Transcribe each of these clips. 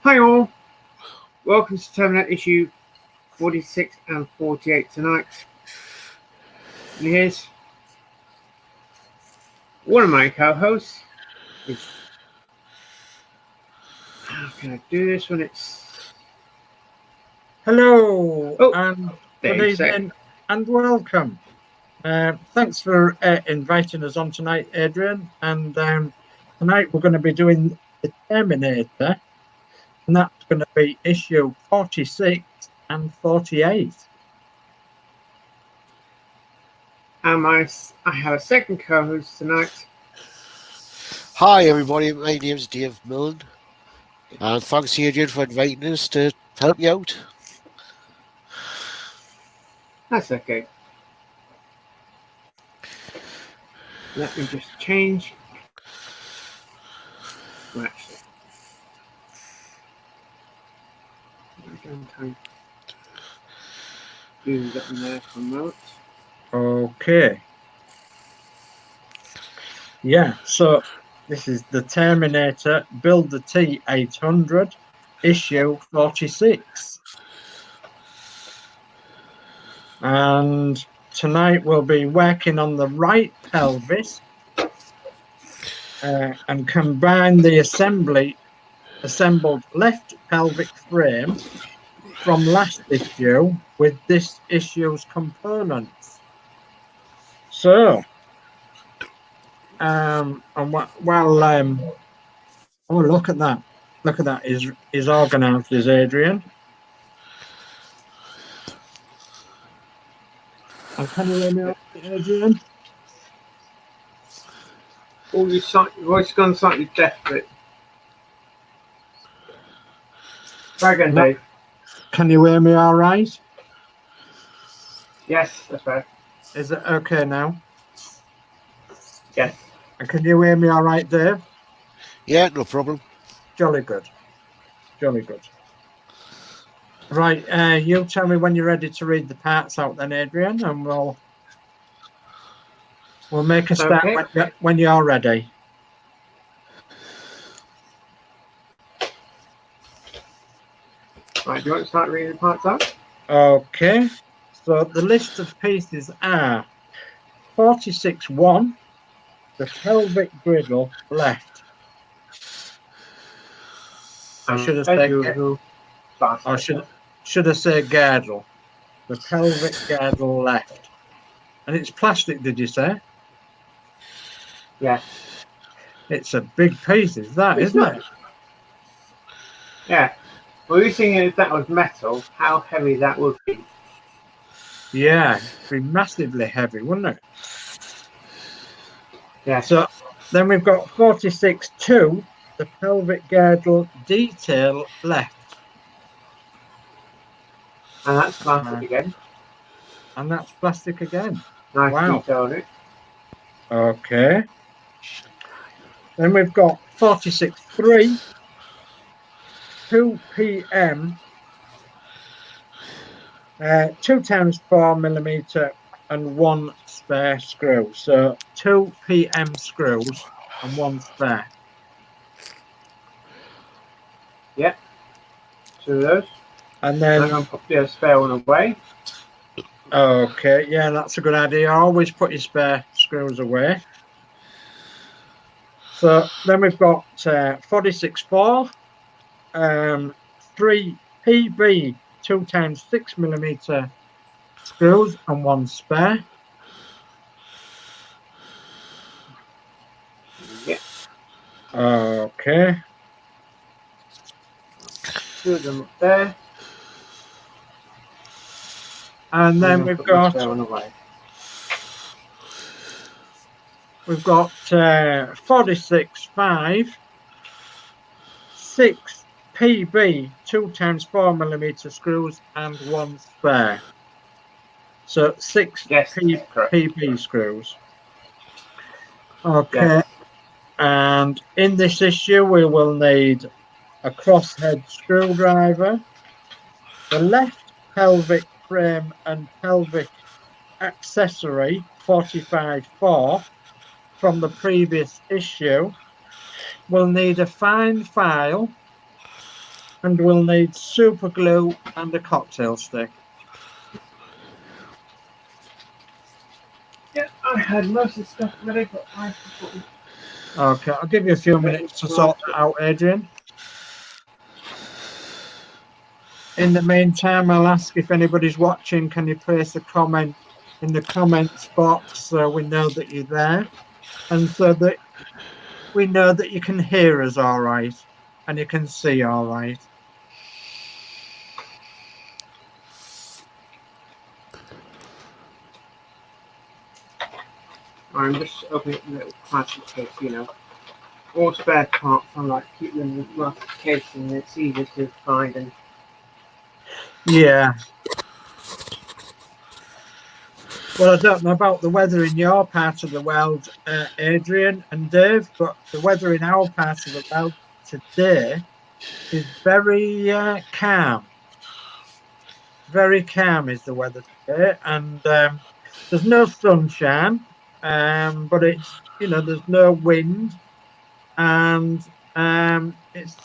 Hi all, welcome to Terminator issue 46 and 48 tonight. And here's one of my co-hosts. How can I do this when it's... Hello, and good Dave said. evening, and welcome. Thanks for inviting us on tonight, Adrian. And tonight we're going to be doing the Terminator, and that's going to be issue 46 and 48. And I have a second co-host tonight. Hi everybody, my name's Dave Milne, and thanks Adrian for inviting us to help you out. That's okay. Let me just change. Well, actually, I don't time. Do that in there for a moment. Okay. Yeah, so this is the Terminator Build the T-800, issue 46. And tonight we'll be working on the right pelvis and combine the assembled left pelvic frame from last issue with this issue's components. So, oh, look at that! Look at that! Is organised, is Adrian? And can you hear me out, Adrian? Oh, your voice gone slightly deaf, but try again, No. Dave. Can you hear me all right? Yes, that's right. Is it okay now? Yes. And can you hear me all right, Dave? Yeah, no problem. Jolly good. Jolly good. Right, you tell me when you're ready to read the parts out then, Adrian, and we'll make a start when you're ready. Right, do you want to start reading the parts out? Okay, so the list of pieces are 46-1, the pelvic griddle left. I should have said should have said girdle. The pelvic girdle left. And it's plastic, did you say? Yeah. It's a big piece, is that, isn't it? Yeah. Well, you're thinking if that was metal, how heavy that would be. Yeah, it'd be massively heavy, wouldn't it? Yeah. So then we've got 46-2, the pelvic girdle detail left. And that's plastic again. And that's plastic again. Nice wow. detail on it. Okay. Then we've got 46-3, 2 PM, 2 times 4 millimeter and 1 spare screw. So 2 PM screws and 1 spare. Yep. 2 of those. And then I'm going to put the spare one away. Okay, yeah, that's a good idea. Always put your spare screws away. So then we've got 46-4, 3 PB 2 times 6 millimeter screws and 1 spare. Yeah. Okay. 2 of them up there. And then we've got 46-5, 6 PB 2 times 4 millimeter screws and 1 spare. So 6 PB screws. Okay. Yes. And in this issue we will need a crosshead screwdriver, the left pelvic frame and pelvic accessory 45-4 from the previous issue. We'll need a fine file, And we'll need super glue and a cocktail stick. Yeah, I had most of the stuff ready, but I forgot. Okay, I'll give you a few minutes to sort that out, Adrian. In the meantime, I'll ask if anybody's watching, can you place a comment in the comments box so we know that you're there, and so that we know that you can hear us all right and you can see all right. I'm just opening up a little plastic case, you know. All spare parts, I like keep them in the plastic case and it's easier to find and Yeah. Well, I don't know about the weather in your part of the world, Adrian and Dave, but the weather in our part of the world today is very calm. Very calm is the weather today, and there's no sunshine, but it's, you know, there's no wind, and it's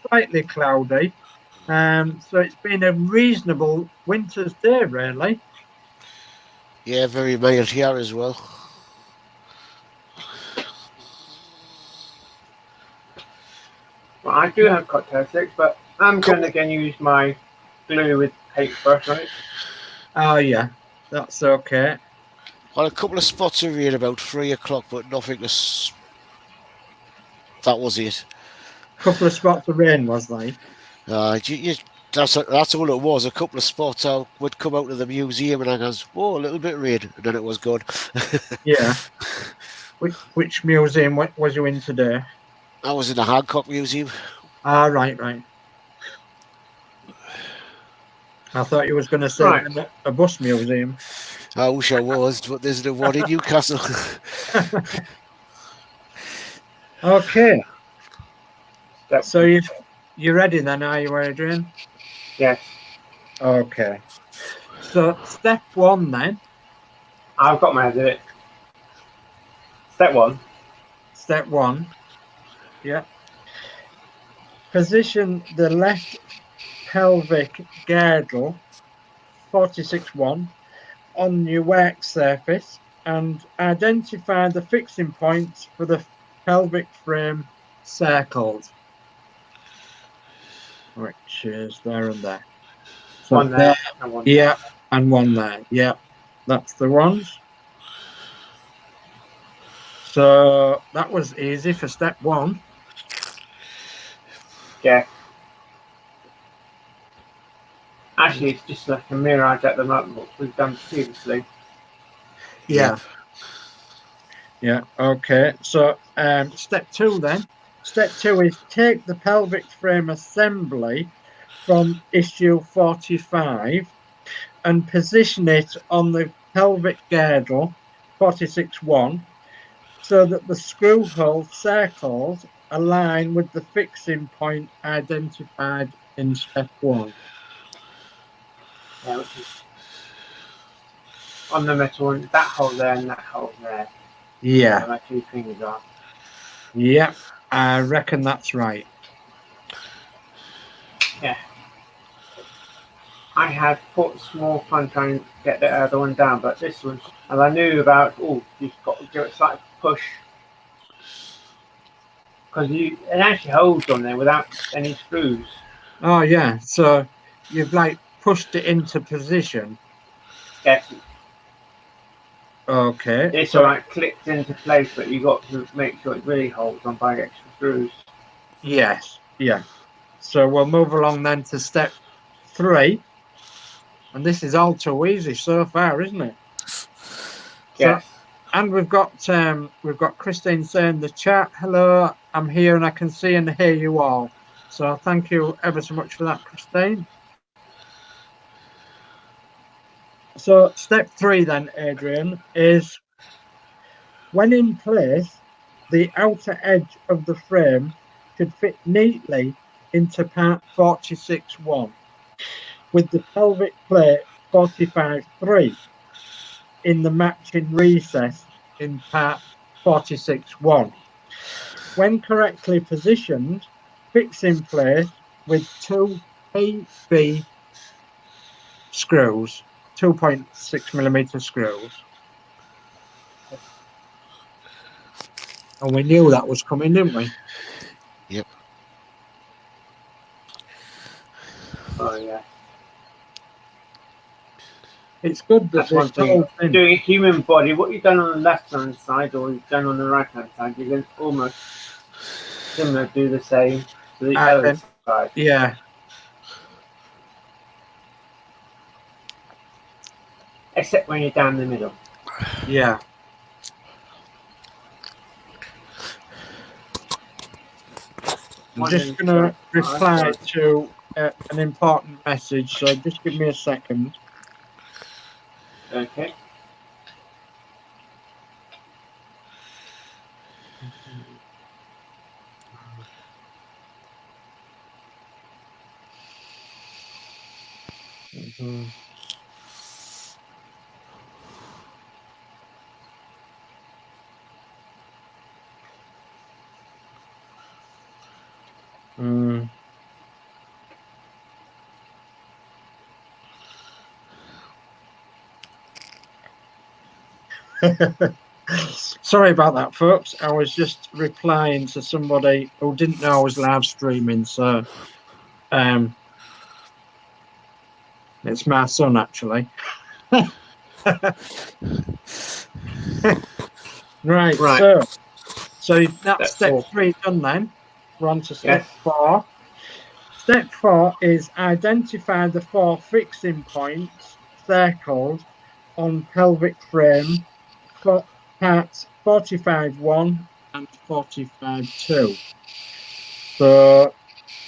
slightly cloudy. So it's been a reasonable winter's day, really. Yeah, very mild here as well. well, I do have cocktail sticks, but I'm going to again use my glue with paintbrush on it. Oh yeah, that's okay. Well, a couple of spots of rain about 3 o'clock, but nothing to. That was it. Couple of spots of rain was like. That's all it was. A couple of spots. I would come out of the museum and I goes, "Whoa, a little bit of rain," and then it was gone. Yeah. Which museum was you in today? I was in the Hancock Museum. Ah, right. I thought you was going to say Right. a bus museum. I wish I was, but there's no one in Newcastle. Okay. Step, So you're ready then, are you, Adrian? yes. Okay. So step one then. I've got my head of it. Step one. Step one. Yeah. Position the left pelvic girdle 46-1 on your work surface and identify the fixing points for the pelvic frame circled, which is there and there. So One there and one there. Yeah, and one there. Yeah, that's the ones. So that was easy for step one. Yeah. Actually, it's just like a mirage at the moment, what we've done previously. Yeah. Okay. So step two then. Step two is take the pelvic frame assembly from issue 45 and position it on the pelvic girdle 46-1 so that the screw hole circles align with the fixing point identified in step one. Yeah, which is on the metal one, that hole there and that hole there. Yeah. Where my two fingers are. Yeah, I reckon that's right. Yeah. I had put small fun trying to get the other one down, but this one, and I knew about, you've got to give it a slight push. Because it actually holds on there without any screws. Oh, yeah. So you've like pushed it into position. Yes. Okay. It's So, alright, clicked into place, but you got to make sure it really holds on by extra screws. yes. Yeah. So we'll move along then to step three. And this is all too easy so far, isn't it? Yes. So, and we've got Christine saying in the chat, hello, I'm here and I can see and hear you all. So thank you ever so much for that, Christine. So step three then, Adrian, is when in place, the outer edge of the frame should fit neatly into part 46-1 with the pelvic plate 45-3 in the matching recess in part 46-1. When correctly positioned, fix in place with 2 PB screws, 2.6mm screws. And we knew that was coming, didn't we? Yep. Oh yeah. It's good that That's one this thing. whole thing. Doing a human body, what you've done on the left hand side or you've done on the right hand side, you can almost similar do the same to the other side. Yeah. Except when you're down the middle. Yeah. I'm just going to reply to an important message, so just give me a second. Okay. Mm-hmm. Mm. Sorry about that, folks. I was just replying to somebody who didn't know I was live streaming, so it's my son actually. Right. So that's step 3 done then. We're on to step 4. Step 4 is identify the 4 fixing points circled on pelvic frame for parts 45.1 and 45.2. So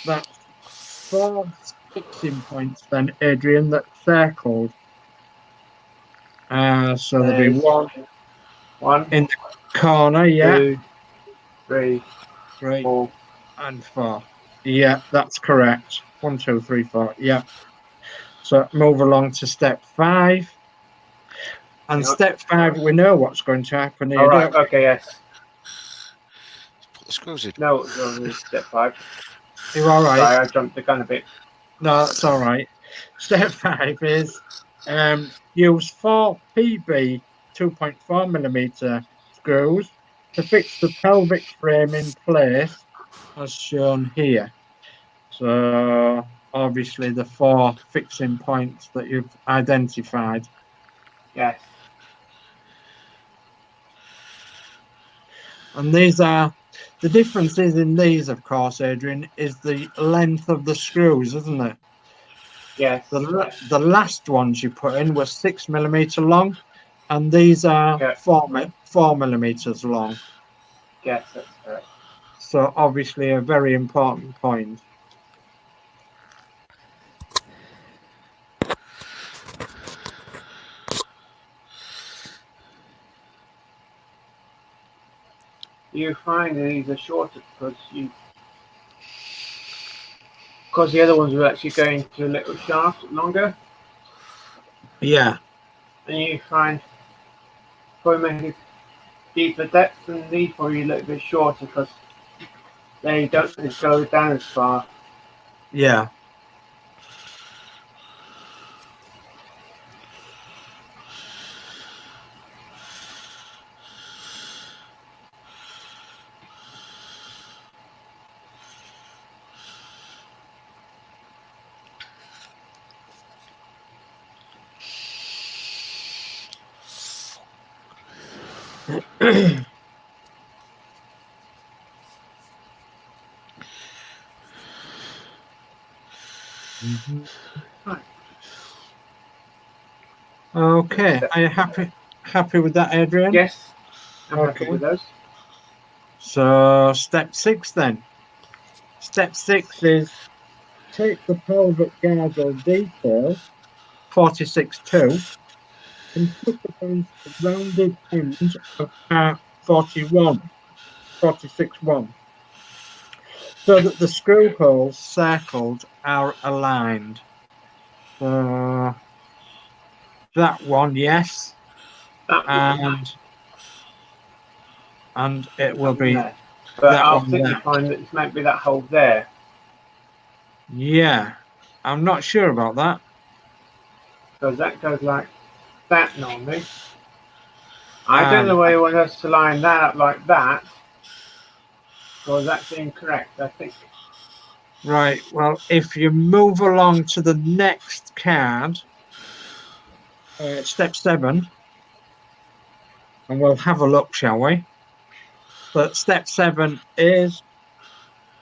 that's 4 fixing points then, Adrian, that's circled. So there'll be one in the corner, yeah. 2, 3, 4, and 4. Yeah, that's correct. 1, 2, 3, 4. Yeah. So move along to step 5. And step 5, we know what's going to happen here. All right. Okay. Yes. Put the screws in. No, it's only step 5. You're all right. Sorry, I jumped the gun a bit. No, that's all right. Step 5 is use 4 PB 2.4mm screws to fix the pelvic frame in place as shown here. So obviously the 4 fixing points that you've identified. Yes. And these are the differences in these, of course, Adrian, is the length of the screws, isn't it? Yes. The last ones you put in were 6mm long, and these are 4mm long. Yes, that's correct. So obviously a very important point. You find these are shorter because the other ones were actually going to a little shaft longer. Yeah. And you find probably make a deeper depth, and these probably a little bit shorter because they don't go down as far. Yeah. Right. Okay. Are you happy with that, Adrian? Yes, I'm happy with those. So step 6 then. Step 6 is take the pelvic girdle detail 46.2 and put it against the rounded end of part 46.1, so that the screw holes circled are aligned. So that one, yes, and it will be there. But that I one think there. you find that it might be that hole there. Yeah, I'm not sure about that. Because that goes like that normally. I don't know why you want us to line that up like that. Because that's incorrect, I think. Right, well, if you move along to the next card, step 7, and we'll have a look, shall we? But step 7 is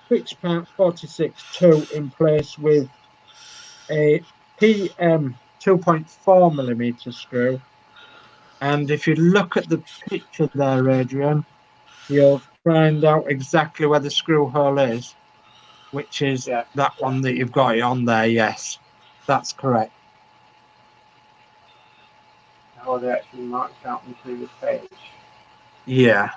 fix part 46.2 in place with a PM 2.4mm screw. And if you look at the picture there, Adrian, you'll find out exactly where the screw hole is, which is Yeah. that one that you've got it on there. Yes, that's correct. How they actually marked out on the previous page. Yeah.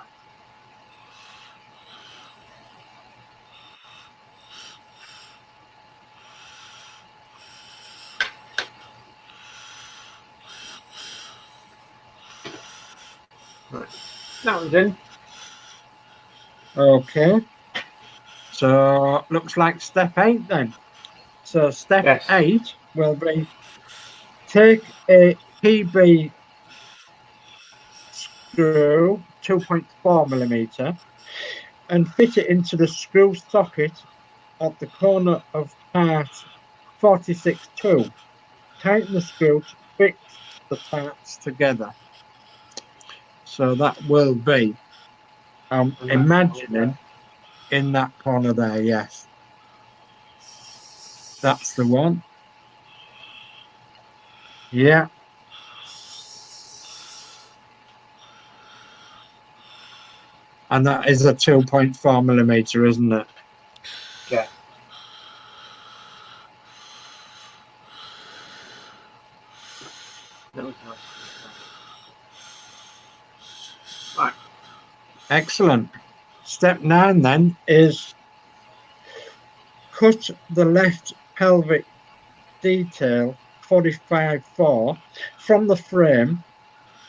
Right. That one's in. Okay. So looks like step 8 then. So step Yes. 8 will be take a PB screw 2.4mm and fit it into the screw socket at the corner of part 46.2. Tighten the screw to fix the parts together. So that will be, I'm And that's imagining, in that corner there, yes. That's the one. Yeah. And that is a 2.4mm, isn't it? Yeah. That was nice. Right. Excellent. Step 9 then is cut the left pelvic detail 45/4 from the frame,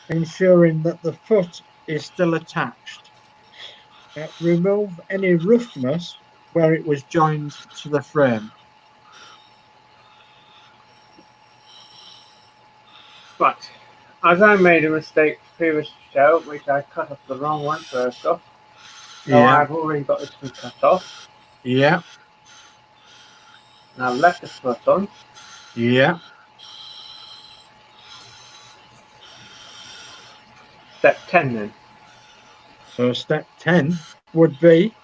ensuring that the foot is still attached. Remove any roughness where it was joined to the frame. But as I made a mistake previous show, which I cut off the wrong one first off. So Yeah, I've already got this one cut off. yeah, And I've left the foot on. yeah. Step 10 then. So step 10 would be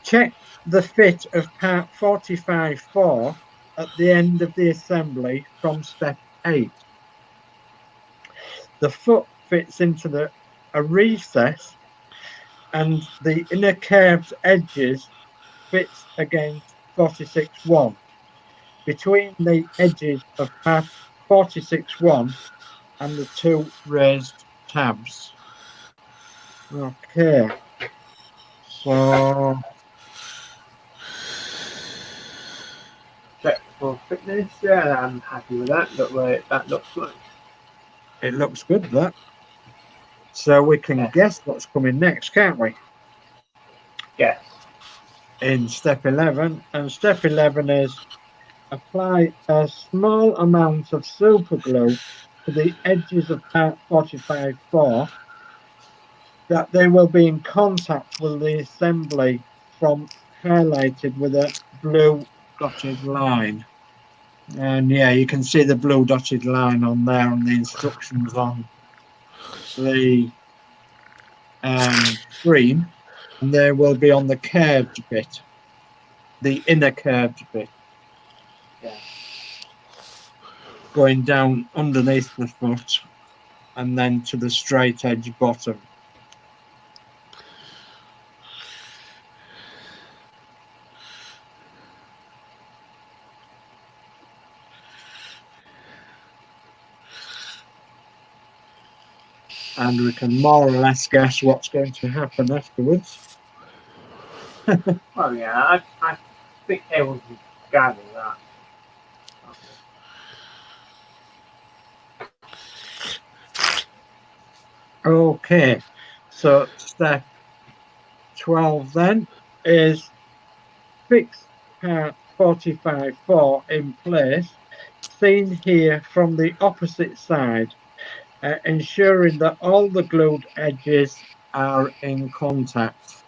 check the fit of part 45/4 at the end of the assembly from step 8. The foot fits into a recess and the inner curved edges fits against 46/1 between the edges of part 46/1 and the two raised tabs. Okay, so Check for fitness. Yeah, I'm happy with that. Look where that looks like. it looks good, that. So we can Yes. guess what's coming next, can't we? Yes. In step 11, and step 11 is apply a small amount of super glue to the edges of part 45/4 that they will be in contact with the assembly from highlighted with a blue dotted line. And yeah, you can see the blue dotted line on there and the instructions on the screen, and they will be on the curved bit, the inner curved bit. Yeah. Going down underneath the foot and then to the straight edge bottom. And we can more or less guess what's going to happen afterwards. Well, yeah, I think everyone can gather that. Okay, so step 12 then is fix part 45-4 in place, seen here from the opposite side, ensuring that all the glued edges are in contact.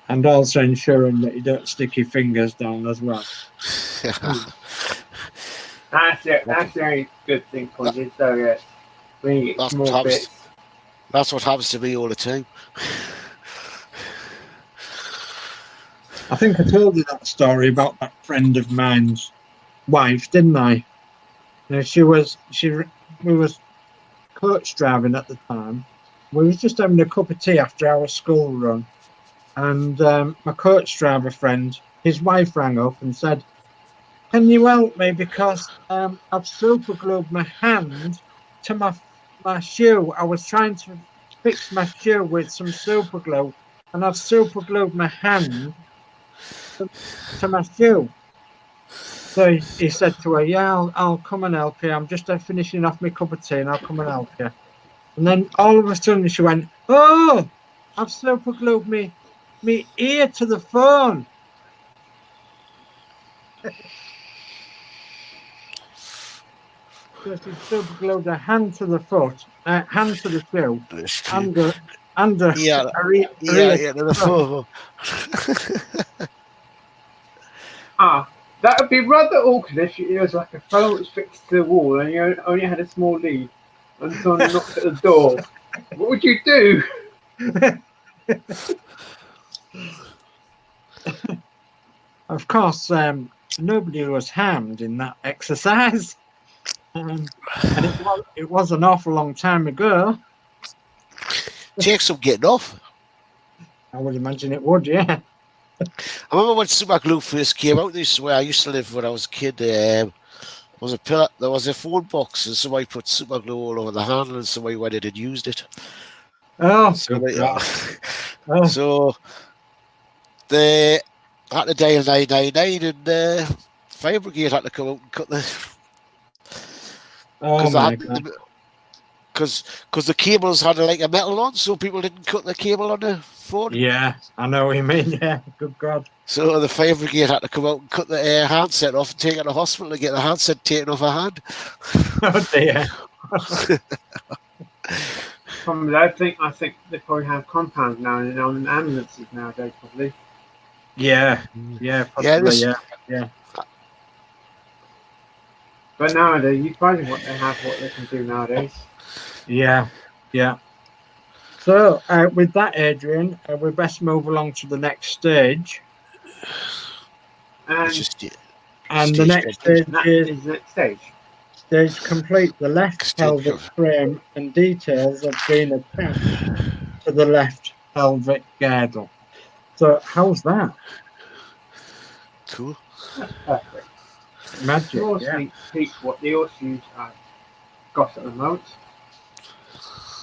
And also ensuring that you don't stick your fingers down as well. That's it. That's the only good thing for you. So yes, when you get small bits. That's what happens to me all the time. I think I told you that story about that friend of mine's wife, didn't I? You know, we was coach driving at the time. We was just having a cup of tea after our school run, and my coach driver friend, his wife rang up and said, "Can you help me because I've super glued my hand to my shoe. I was trying to fix my shoe with some super glue, and I've super glued my hand to my shoe." So he said to her, "Yeah, I'll come and help you. I'm just finishing off my cup of tea and I'll come and help you." And then all of a sudden she went, "Oh, I've super glued me ear to the phone." So she super glued her hand to the hand to the shoe, and her ear to the phone. That would be rather awkward if it was like a phone was fixed to the wall and you only had a small lead and someone knocked at the door. What would you do? Of course, nobody was harmed in that exercise. And it was an awful long time ago. Takes some getting off. I would imagine it would, yeah. I remember when super glue first came out. This is where I used to live when I was a kid. There was a phone box, and somebody put super glue all over the handle, and somebody went in and used it. Oh, so they had to dial 999, and the fire brigade had to come out and cut the. Oh my God. Because the cables had like a metal on, so people didn't cut the cable on the phone. Yeah, I know what you mean. Yeah, good God. So the fire brigade had to come out and cut the handset off and take it to the hospital to get the handset taken off her hand. Oh dear. I think they probably have compounds now in ambulances nowadays, probably. Yeah, possibly, yeah. But nowadays, you find what they can do nowadays. Yeah. So, with that, Adrian, we best move along to the next stage. And the next stage is the next stage. Stage complete. The left pelvic frame and details have been attached to the left pelvic girdle. So, how's that? Cool. That's perfect. Magic. Peak what the issues I've got at the moment.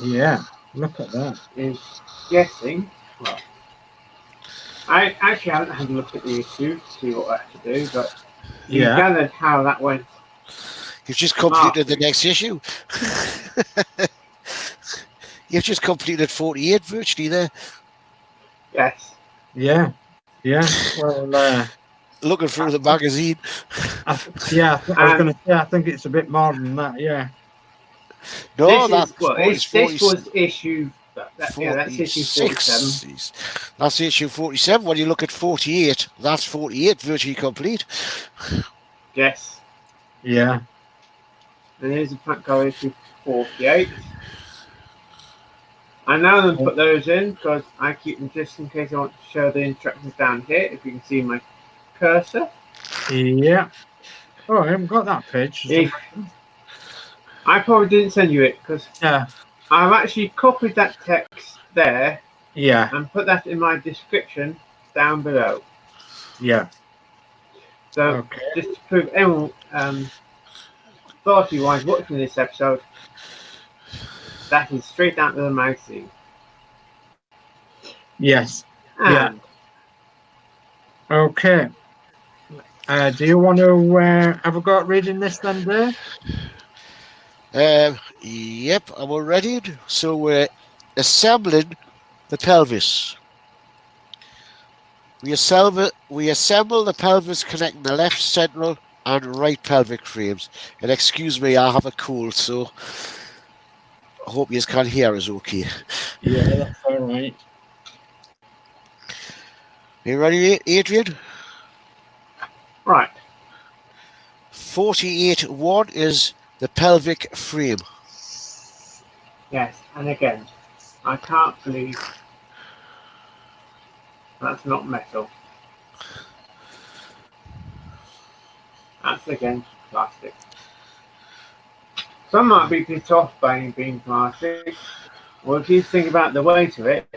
Yeah, look at that. Is guessing. Well, I actually haven't had a look at the issue to see what I have to do, but you gathered how that went. You've just completed the next issue. You've just completed 48 virtually there. Yes. Yeah. Well, looking through the magazine. I was going to say, I think it's a bit more than that. Yeah. No, this was issue. That's issue 47. That's issue 47. When you look at 48, that's 48 virtually complete. Yes. Yeah. And here's a pack go issue 48. I now then put those in because I keep them just in case I want to show the instructions down here. If you can see my cursor. Yeah. Oh, I haven't got that page. I probably didn't send you it because I've actually copied that text there. Yeah. And put that in my description down below. Yeah. So just to prove anyone authority-wise watching this episode, that is straight out of the magazine. Yes. And okay. Do you want to have a go at reading this then, Dave? Yep, I'm all ready. So we're assembling the pelvis. We assemble the pelvis connecting the left central and right pelvic frames. And excuse me, I have a cold, so I hope you can hear us okay. Yeah, that's all right. You ready, Adrian? Right. 48.1 is the pelvic frame. Yes. And again, I can't believe that's not metal. That's again plastic. Some might be pissed off by it being plastic. Well, if you think about the weight of it,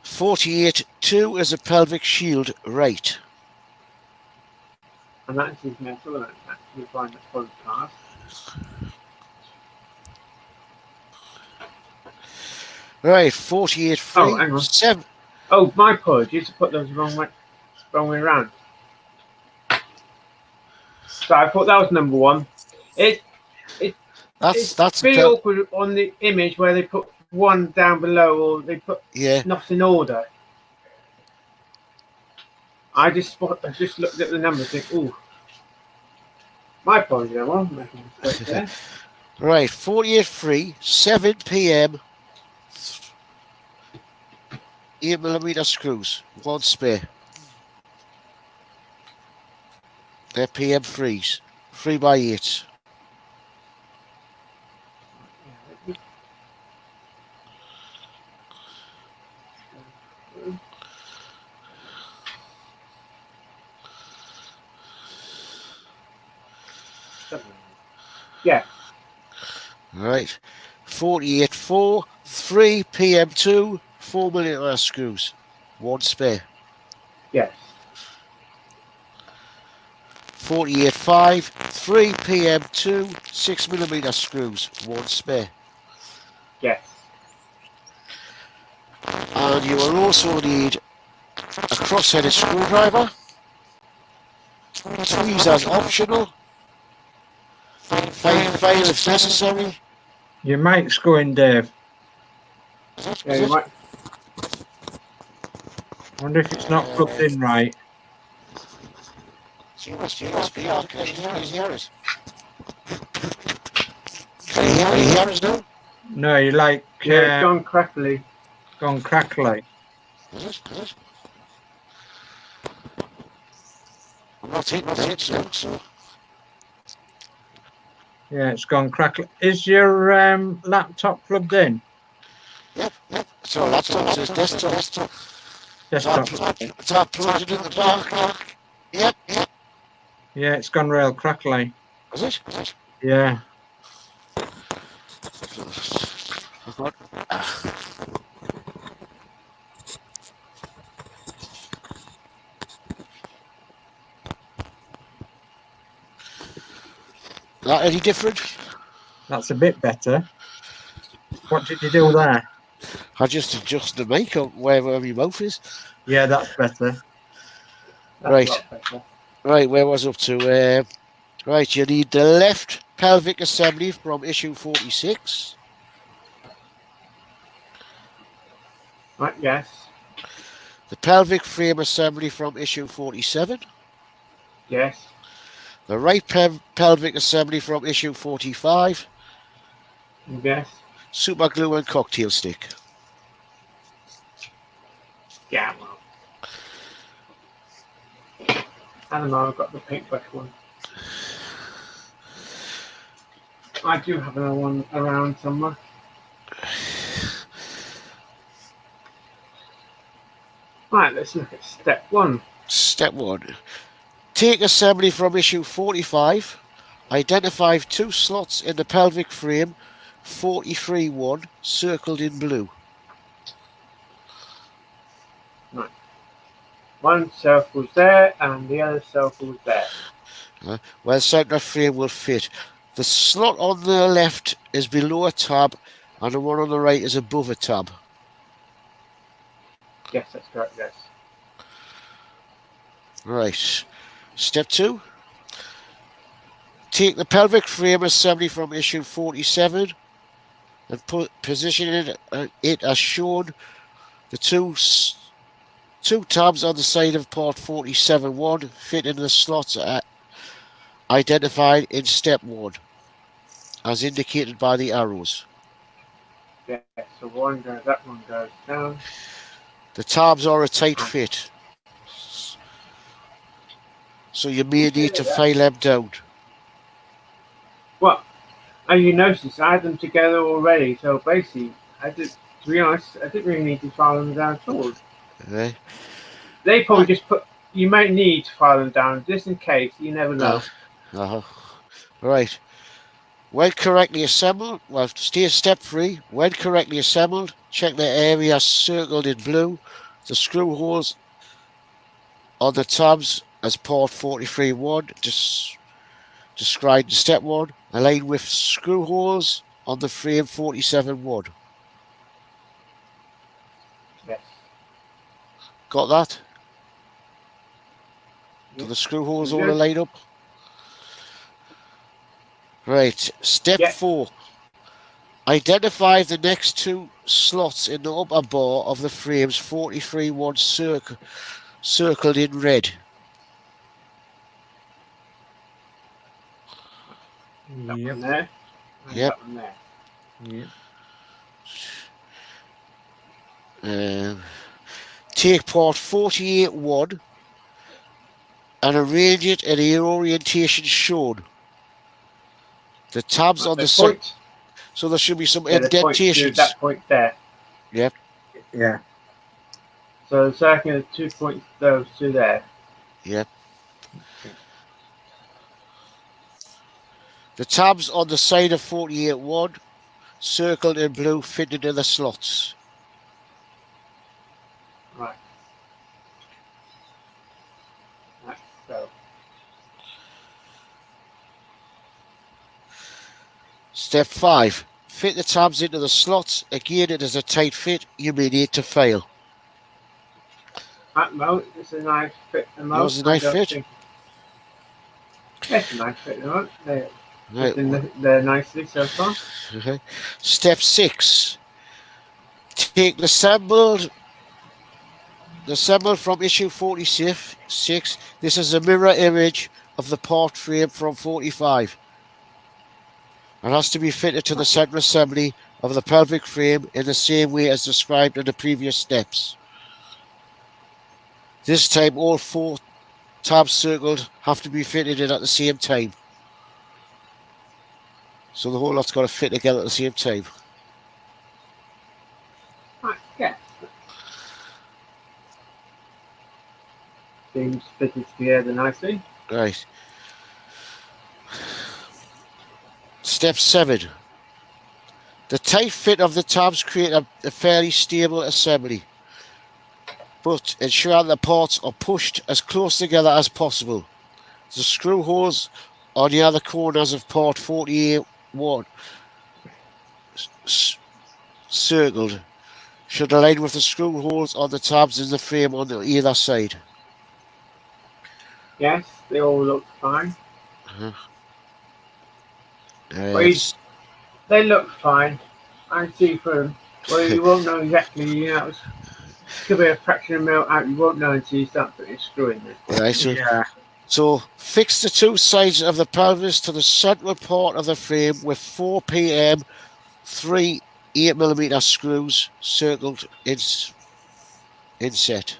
48.2 is a pelvic shield right. and that's his metal, and that's actually find the podcast. Right, 48.3. Oh, hang on. 7. Oh, my apologies. I put those wrong way around. So I thought that was number one. It's That's a bit awkward on the image where they put one down below, or they put not in order. I just looked at the numbers and think, ooh. My apologies, I wasn't making a mistake there. Right, 48.3, 7 p.m. 8mm screws, one spare. They're PM 3s, 3x8s. Yeah. Right, 48.4, 3 PM2, 4mm screws, one spare. Yes. 48.5, 3 PM2, 6mm screws, one spare. Yes. And you will also need a cross-headed screwdriver. Tweezers optional. File if necessary. Your mic's going, Dave. Yeah, you might. I wonder if it's not plugged in right. Can you hear us? Can you hear us now? No, you like Yeah, it's gone crackly. gone crackly. Is it? I'm not hitting now, so. Yeah, it's gone crackly. Is your laptop plugged in? Yep. So laptop says desktop. Desktop. It's all plugged in the back. Yep. Yeah, it's gone real crackly. Is it? Yeah. That any different? That's a bit better. What did you do there? I just adjust the mic on wherever your mouth is. Yeah, that's better. Right. Right, where was I up to? Right, you need the left pelvic assembly from issue 46. Right, yes. The pelvic frame assembly from issue 47. Yes. The right pelvic assembly from issue 45. Yes. Super glue and cocktail stick. Yeah, well. I don't know, I've got the paintbrush one. I do have another one around somewhere. Right, let's look at step one. Step 1. Take assembly from issue 45. Identify 2 slots in the pelvic frame, 43-1, circled in blue. Right. One circle's there and the other circle's there. Where the centre frame will fit. The slot on the left is below a tab and the one on the right is above a tab. Yes, that's correct, yes. Right. Step 2. Take the pelvic frame assembly from issue 47 and position it as shown. The two tabs on the side of part 47-1 fit in the slots identified in step 1, as indicated by the arrows. Yeah, so one goes up, one goes down. The tabs are a tight fit, so you may need to file them down. Well, and you notice I had them together already, so basically, to be honest, I didn't really need to file them down at all. Okay. They probably just put, you might need to file them down just in case, you never know. Right. When correctly assembled, well, stay step 3. When correctly assembled, check the area circled in blue. The screw holes on the tabs as part 43-1 described in step 1, align with screw holes on the frame 47-1. Yes. Got that? Do Yes. the screw holes all Yes. align up? Right. Step 4. Identify the next two slots in the upper bar of the frames 43-1 circled in red. That Yep. one there. And Yep. that one there. Yep. Take part 48-1 and arrange it in the orientation shown. The tabs on the side, so there should be some indentations. That point there. Yep. Yeah. So the circle of 2 points, those two there. Yep. The tabs on the side of 48-1 circled in blue fitted in the slots. Right. So. Step 5. Fit the tabs into the slots. Again, it is a tight fit. You may need to fail. At the moment, it's a nice fit. Yours a nice fit? It's a nice fit at the moment. Right. They're nicely so far. Okay. Step 6. Take the assembled from issue 46. This is a mirror image of the part frame from 45. It has to be fitted to the center assembly of the pelvic frame in the same way as described in the previous steps. This time, all 4 tabs circled have to be fitted in at the same time. So the whole lot's got to fit together at the same time. Right, yeah. Seems fitted together nicely. Right. Step 7. The tight fit of the tabs create a fairly stable assembly, but ensure the parts are pushed as close together as possible. The screw holes on the other corners of part 48-1 circled should align with the screw holes on the tabs in the frame on either side. Yes, they all look fine. They look fine. I see through them. Well, you won't know exactly, it could be a fraction of a mil out. You won't know until you start putting a screw in there. Right, so fix the 2 sides of the pelvis to the central part of the frame with 4 pm 3 8mm screws circled inset.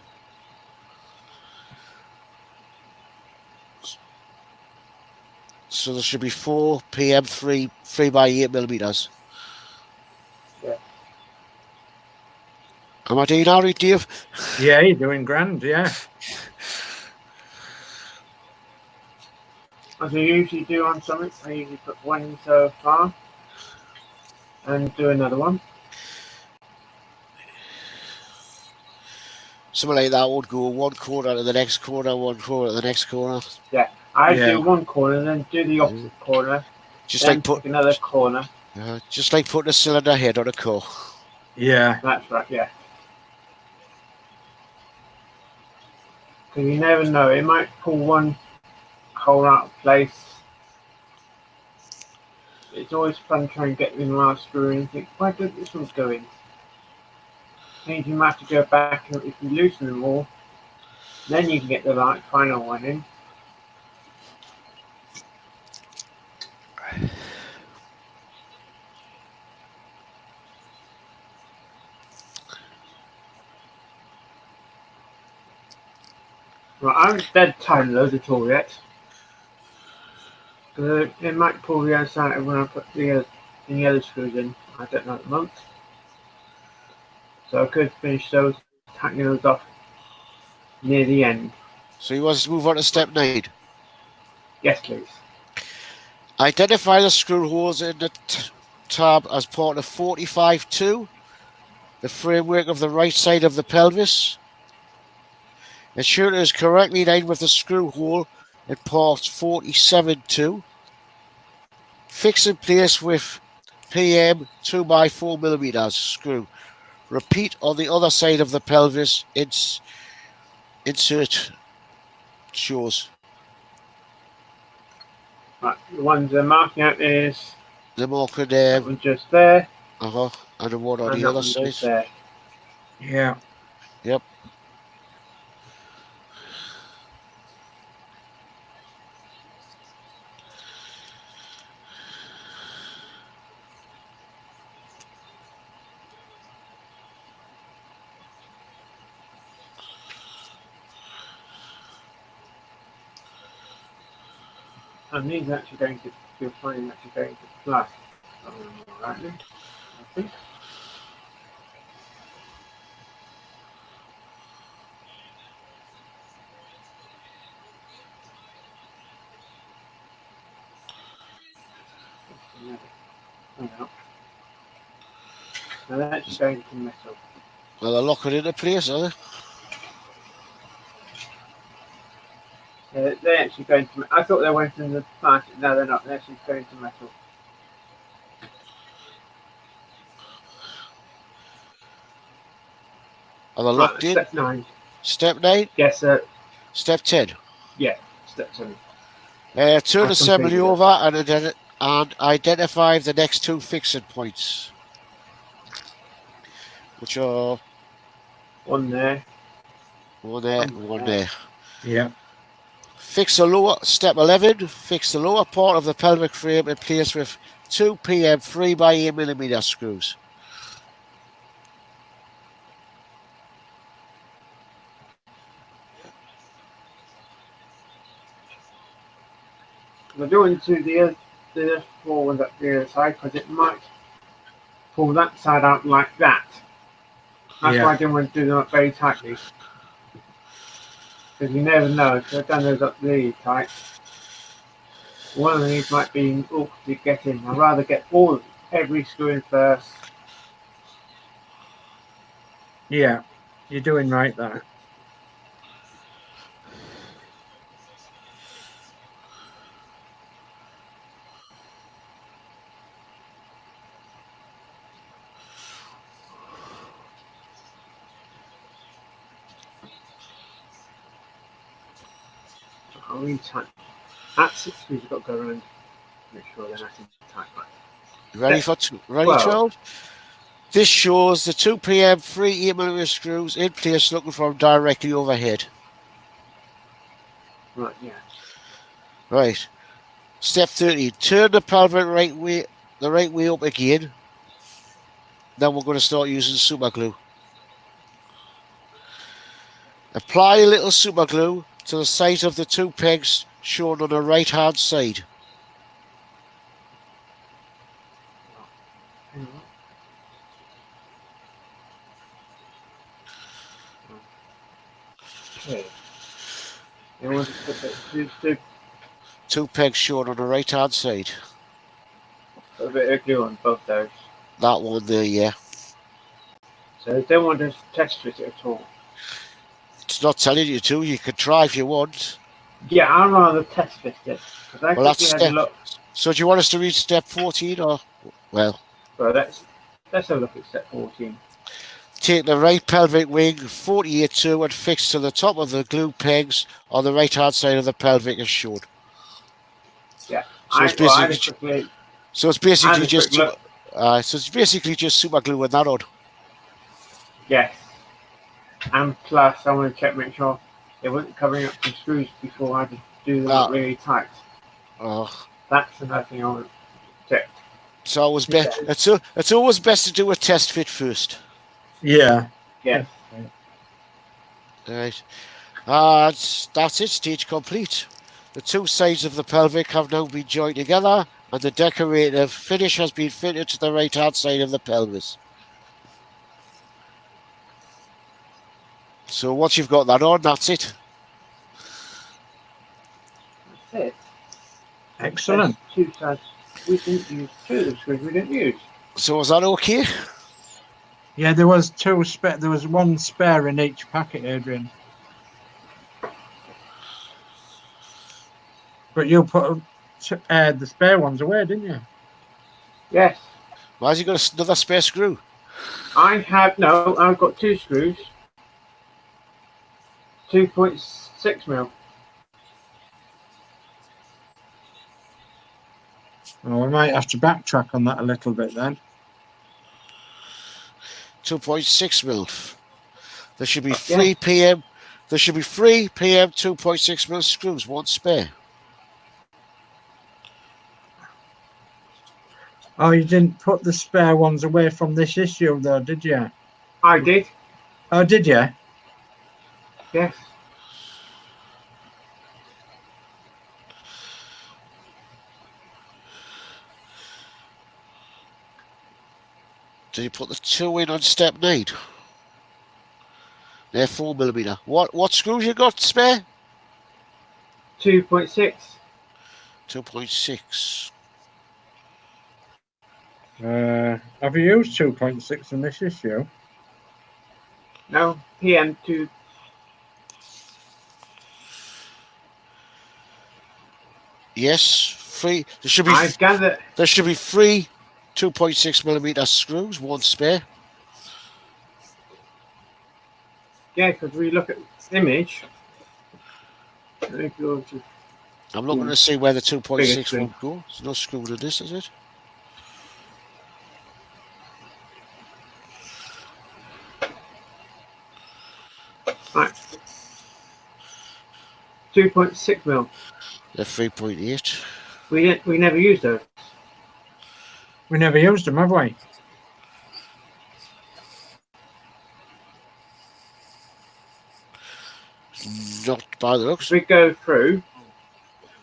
So there should be 4 pm 3 by 8mm. Yeah. Am I doing all right, Dave? Yeah, you're doing grand, yeah. As I usually do on something, I usually put one in so far and do another one. Something like that would go 1 corner to the next corner, 1 corner to the next corner. Yeah, I do 1 corner, then do the opposite corner, just then like put another corner. Just like putting a cylinder head on a car. Yeah. That's right, yeah. Because you never know, it might pull one hole out of place it's always fun trying to get in the last screw and you think, why did this one go in? Means you might have to go back and if you loosen them all, then you can get the right final one in. Well, I haven't dead tightened those at all yet. It might pull the other side when I put the other screws in. I don't know at the moment. So I could finish those, tightening those off near the end. So you want us to move on to step 9. Yes, please. Identify the screw holes in the tab as part of 45-2, the framework of the right side of the pelvis. Ensure it is correctly aligned with the screw hole in part 47-2. Fix in place with PM 2x4mm screw. Repeat on the other side of the pelvis. Insert shows. Right, the ones they're marking out is The marker that there. one just there. And the one on and the that other one side. just there. Yeah. Yep. And these are actually going to, you'll find actually going to plus. Rightly, I think. No. Now they're actually going to metal. Well, they're locking into place, are they? They're actually going to. I thought they went in the plastic. No, they're not. They're actually going to metal. Are they locked in? Step 9. Step 9? Yes, sir. Step 10? Yeah, step 7. Turn assembly over and identify the next 2 fixing points, which are one there, one there. Yeah. Fix the lower, step 11, fix the lower part of the pelvic frame in place with 2 PM 3x8mm screws. We're doing to the four ones up the other side because it might pull that side out like that. That's why I didn't want to do them up very tightly. Because you never know, because I've done those up really tight. One of these might be awkward to get in. I'd rather get every screw in first. Yeah, you're doing right there. I'll really tight. At 6 screws, you've got to go around. Make sure they're nice and tight. Ready for 12? This shows the 2 PM 3/8mm screws in place looking from directly overhead. Right, yeah. Right. Step 13. Turn the pelvic the right way up again. Then we're going to start using super glue. Apply a little super glue to the side of the 2 pegs shown on the right hand side. Okay. You want to put 2 pegs shown on the right hand side. a bit of glue on both those. That one there, yeah. So I don't want to test fit it at all. It's not telling you to. You can try if you want. Yeah, I'd rather test fit it. Well, that's step. So do you want us to read step 14 or? Well, let's have a look at step 14. Take the right pelvic wing 48-2 and fix to the top of the glue pegs on the right hand side of the pelvic as shown. Yeah, so it's basically So it's basically And a just quick look. super gluing that on. Yes. And plus, I want to make sure it wasn't covering up some screws before I had to do them up really tight. That's another thing I want to check. It's always best. It's always best to do a test fit first. Yeah. Yes. Right. That's it. Stage complete. The two sides of the pelvic have now been joined together, and the decorative finish has been fitted to the right-hand side of the pelvis. So once you've got that on, that's it. That's it. Excellent. There's 2 sides. We didn't use 2 of the screws we didn't use. So is that okay? Yeah, there was 2 spare. There was 1 spare in each packet, Adrian. But you put the spare ones away, didn't you? Yes. Why has he got another spare screw? I've got 2 screws. 2.6 mil. Well, we might have to backtrack on that a little bit then. 2.6 mil. There should be 3 PM. There should be 3 PM 2.6 mil screws, 1 spare. Oh, you didn't put the spare ones away from this issue, though, did you? I did. Oh, did you? Yes. Did you put the 2 in on step 9? They're 4mm. What screws you got spare? 2.6. 2.6. Have you used 2.6 in this issue? No, PM2. Yes, 3. There should be. I gathered. There should be 3 2.6mm screws, 1 spare. Yeah, because we look at the image. Let me go to I'm not going to see where the 2.6 screen. won't go. There's no screw to this, is it? Right. 2.6 mil. They're 3.8. We never used those. We never used them, have we? Not by the looks. We go through.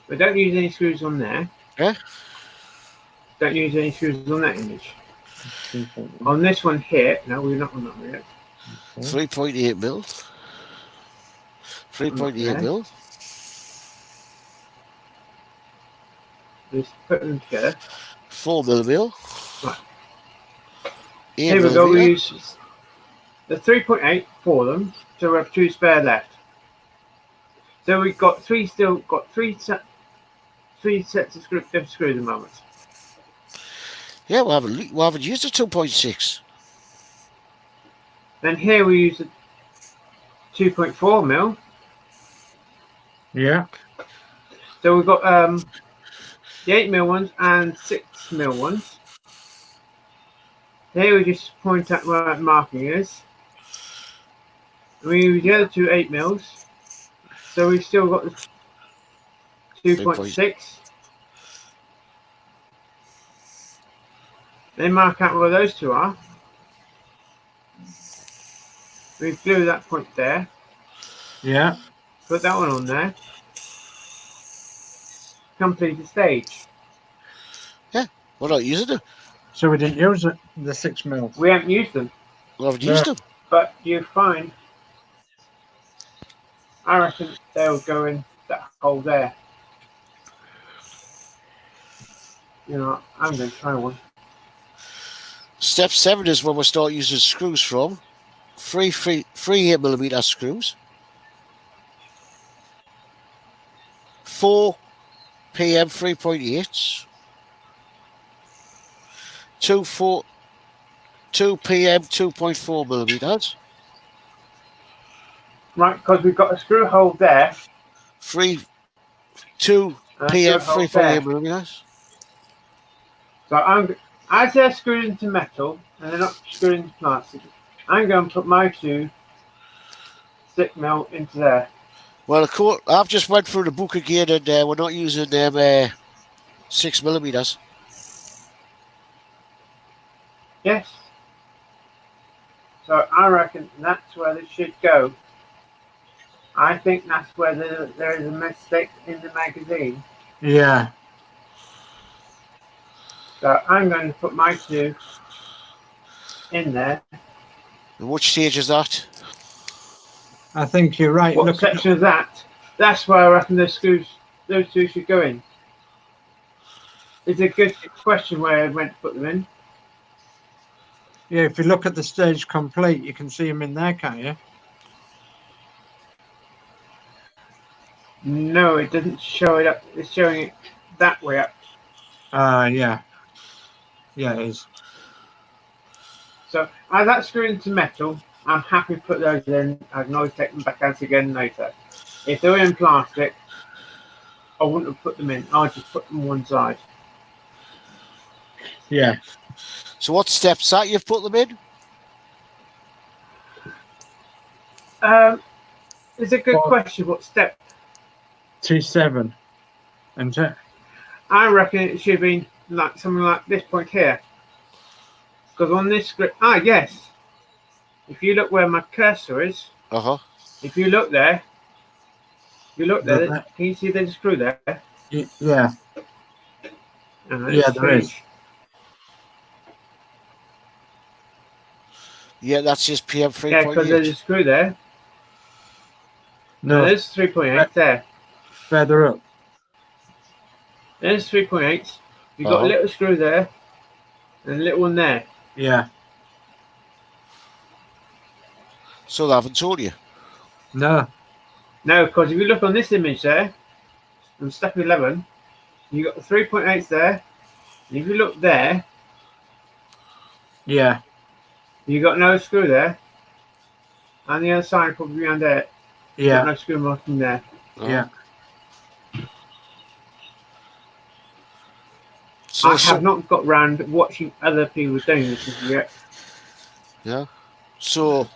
We don't use any screws on there. Yeah? Don't use any screws on that image. On this one here, no, we're not on that one yet. 3.8 mil. 3.8 mil. Just put them together. 4mm. Right. Here we go. We use the 3.8 for them, so we have 2 spare left. So we've got 3 sets of screws at the moment. Yeah, we haven't used a 2.6. Then here we use a 2.4 mil. Yeah. So we've got the 8 mil ones and 6 mil ones. Here we just point out where that marking is. We use the other 2 8 mils. So we've still got the 2.6. Then mark out where those 2 are. We glue that point there. Yeah. Put that one on there. Complete the stage. Yeah, we're not using them. So we didn't use it, the 6 mil. We haven't used them. We haven't used them. But you find, I reckon they'll go in that hole there. You know, I'm going to try one. Step 7 is when we start using screws from. 3 8mm screws. 4 PM 3.8s. 2 PM 2.4mm. Right, because we've got a screw hole there. 2 PM 3.8mm. So as they're screwed into metal and they're not screwed into plastic, I'm going to put my 2 6mm into there. Well, of course, I've just went through the book again, and we're not using them 6mm. Yes. So I reckon that's where they should go. I think that's where there is a mistake in the magazine. Yeah. So I'm going to put my 2 in there. And which stage is that? I think you're right. What section is that? That's where I reckon those 2 should go in. It's a good question where I went to put them in. Yeah, if you look at the stage complete, you can see them in there, can't you? No, it doesn't show it up. It's showing it that way up. Yeah. Yeah, it is. So as that's screwed into metal, I'm happy to put those in. I can always take them back out again later. If they were in plastic, I wouldn't have put them in. I'd just put them one side. Yeah. So what steps that you've put them in? It's a good question. What step? T7, isn't it? I reckon it should have been like something like this point here. Because on this script, yes. If you look where my cursor is, if you look there, can you see there's a screw there? Yeah. Yeah, there is. Yeah, that's just PM 3.8. Yeah, because there's a screw there. No, there's 3.8 there. Further up. There's 3.8. You've got a little screw there and a little one there. Yeah. So they haven't told you? No. No, because if you look on this image there, on step 11, you've got the 3.8s there. And if you look there, yeah, you got no screw there. And the other side probably around there. Yeah. Got no screw marking there. Yeah. So, I have not got round watching other people doing this yet. Yeah. So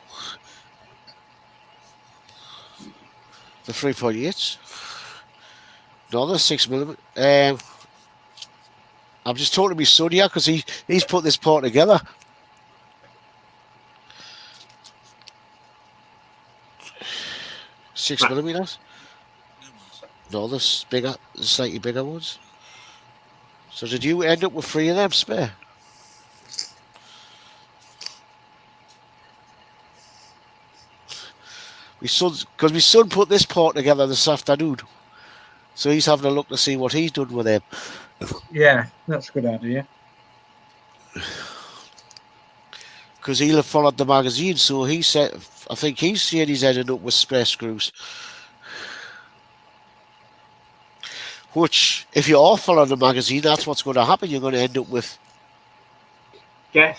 the 3.8s. No, the 6mm. I'm just talking to my son here because he's put this part together. Six millimeters. No, there's bigger, slightly bigger ones. So did you end up with 3 of them spare? Because my son put this part together this afternoon, so he's having a look to see what he's done with them. Yeah, that's a good idea. Because he'll have followed the magazine, so he said, I think he's saying he's ended up with spare screws. Which, if you are following the magazine, that's what's going to happen. You're going to end up with Yes.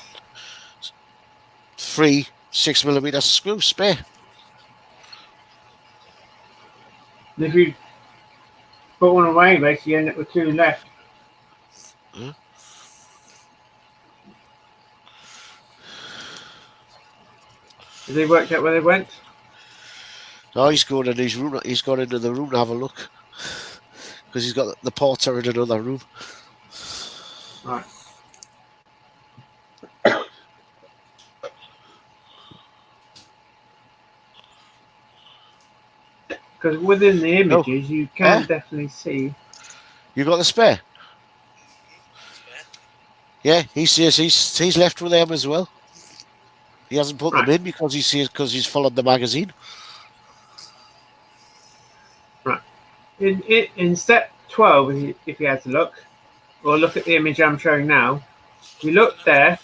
3 6mm screws spare. And if you put one away, basically you end up with 2 left. Huh? Have they worked out where they went? No, he's going in his room. He's gone into the room to have a look. Because he's got the parts are in another room. Right. Because within the images, you can definitely see. You got the spare? Yeah, he says he's left with them as well. He hasn't put them in because he says he's followed the magazine. Right. In step 12, if you had to look, or look at the image I'm showing now, if you look there,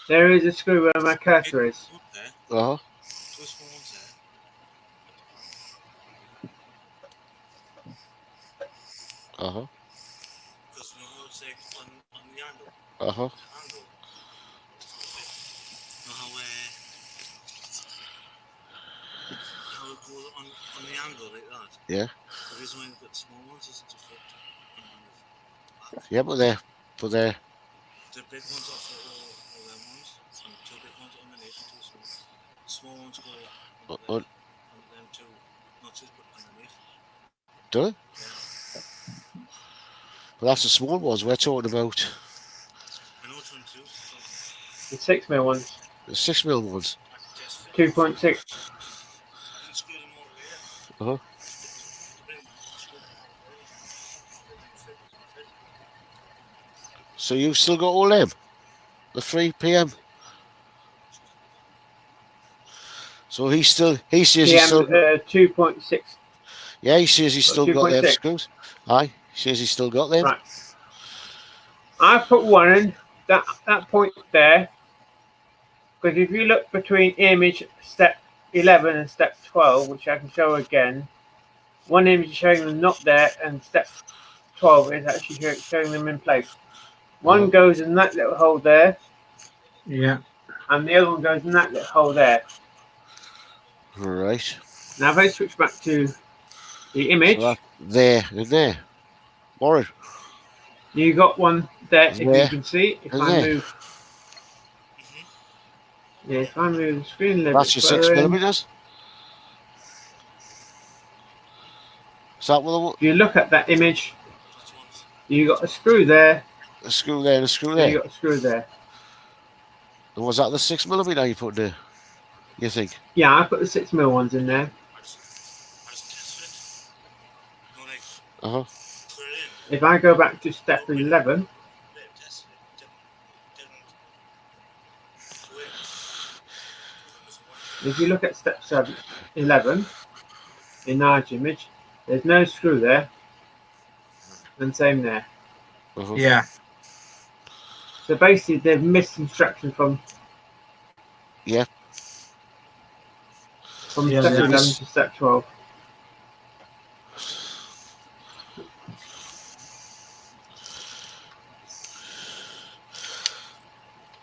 there is a screw where my cursor is. Uh-huh. Uh-huh. Uh-huh. How it goes on the angle like that. Yeah. The reason why you've got small ones isn't to fit underneath. Yeah, but they're The big ones are for all them ones, and 2 big ones underneath and 2 small. Small ones go under there, and them 2 notches but underneath. do it. Yeah. But that's the small ones we're talking about. I know which one too. The 6mm ones. The 6mm ones. I can test fit. 2.6. You can screw them all together. Uh-huh. The big ones, you can screw them all together. They don't fit, they don't fit. So you've still got all them? The 3 p.m. So he says he's PM still 2.6. yeah, he says he's still got them 2.6. screws. Aye, he says he's still got them. Right. I put one in that point there, because if you look between image step 11 and step 12, which I can show again, one image is showing them not there, and step 12 is actually showing them in place. One goes in that little hole there, Yeah. and the other one goes in that little hole there. Right. Now if I switch back to the image, So there and there. Warren. you got one there, if There you can see. If and I there. move, yeah, if I move the screen a little That's bit your 6 further in, millimeters. Is that what if you look at that image, you got a screw there, a screw there and a screw and there? you got a screw there. And was that the 6 millimeter you put there? You think? Yeah, I put the 6mm ones in there. Uh-huh. If I go back to step 11, if you look at step 11, in large image, there's no screw there, and same there. Uh-huh. Yeah. So basically, they've missed instructions from Yeah. step Yeah, 11 yeah. to step 12.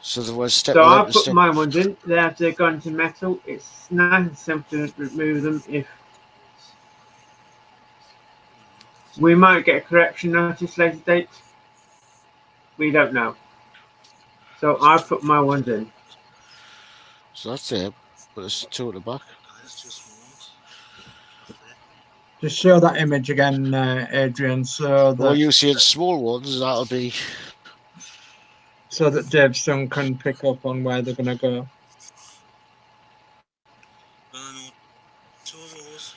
So there was step So 11 I to put step... my ones in. They're gone to metal. It's nice and simple to remove them. If we might get a correction notice later date, we don't know. So I put my ones in. So that's them. But it's 2 at the back. Just show that image again, Adrian, so Well, that you see the small ones, that'll be... Dave's son can pick up on where they're going to go. Two of those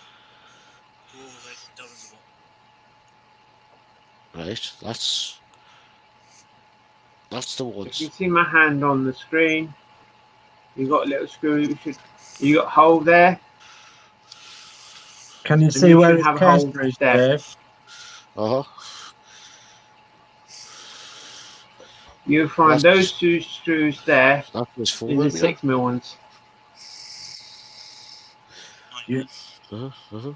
go right down at the bottom. Right, that's the If ones. you see my hand on the screen, you got a little screw. You got a hole there. Can you And see you where should his have a hole caster is, there. Dave? Uh-huh. You'll find those 2 screws there That was 4 in the millimeter. 6mm ones. Yeah. Uh-huh. Uh-huh.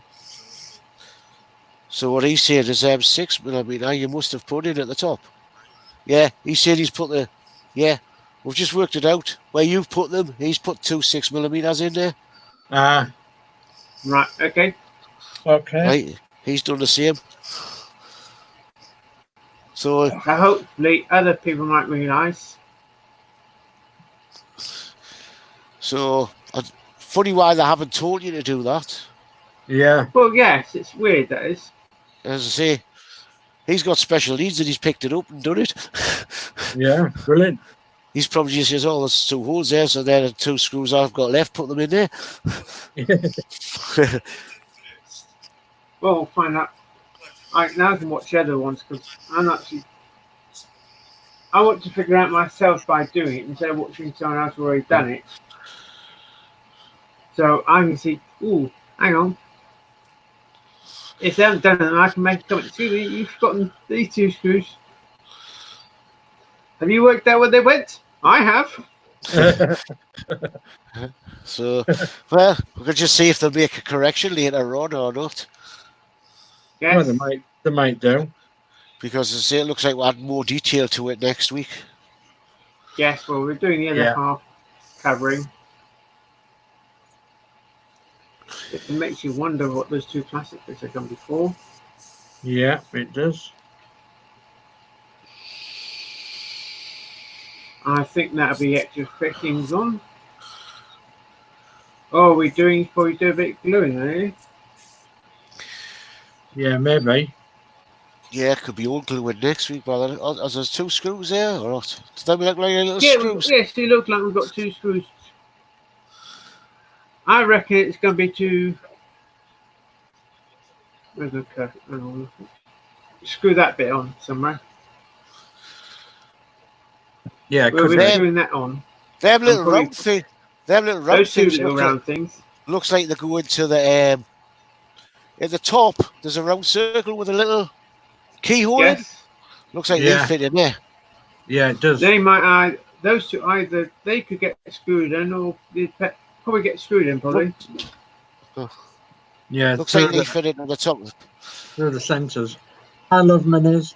So what he said is 6 millimeter you must have put in at the top. Yeah, he said he's put the... Yeah, we've just worked it out. Where you've put them, he's put 2 6 millimeters in there. Ah. Right, okay. Okay. Right, he's done the same. So hopefully other people might realise. So, funny why they haven't told you to do that. Yeah. Well, yes, it's weird, that is. As I say, he's got special needs and he's picked it up and done it. Yeah, brilliant. He's probably just says, oh, there's 2 holes there, so there are 2 screws I've got left, put them in there. Well, we'll find out. Now I can watch the other ones, because I want to figure out myself by doing it instead of watching someone else who already done it. So I can see, ooh, hang on. If they haven't done it, I can make a comment. Excuse me, you've forgotten these 2 screws. Have you worked out where they went? I have. So, well, we could just see if they'll make a correction later on or not. Yes. Well, they might do. Because as I say, it looks like we'll add more detail to it next week. Yes, well, we're doing the other half covering. It makes you wonder what those 2 plastic bits have done before. Yeah, it does. I think that'll be extra fittings on. Oh, we're doing before we do a bit of gluing, eh? Yeah, maybe. Yeah, it could be all gluing next week, brother. Are there 2 screws there or not? Do they look like little screws? Yes, they look like we've got 2 screws. I reckon it's going to be 2. Where's the cut? Screw that bit on somewhere. Yeah, We're could screwing that on. Them little round thing. Them little round Those 2 things little round things. looks like they go into the at the top. There's a round circle with a little keyhole in. Yes. Looks like they fit in there. Yeah, it does. They might those 2 either they could get screwed in or they'd probably get screwed in probably. Yeah, looks like they fit in on the top. Through the centres. I love minis.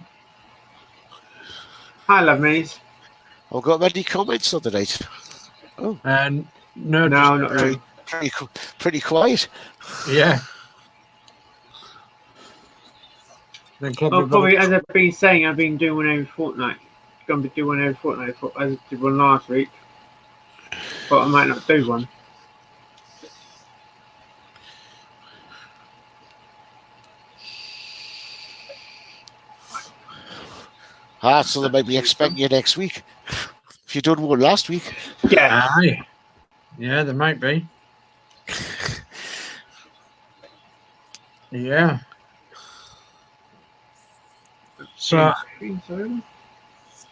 I love minis. I've got many comments on the night. Oh, And no, not really. Pretty quiet. Yeah. Then Probably as I've been saying, I've been doing one every fortnight. Going to be doing one every fortnight. I did one last week, but I might not do one. So they might be expecting you next week. If you done one last week. Yeah. Aye. Yeah, there might be. Yeah. So,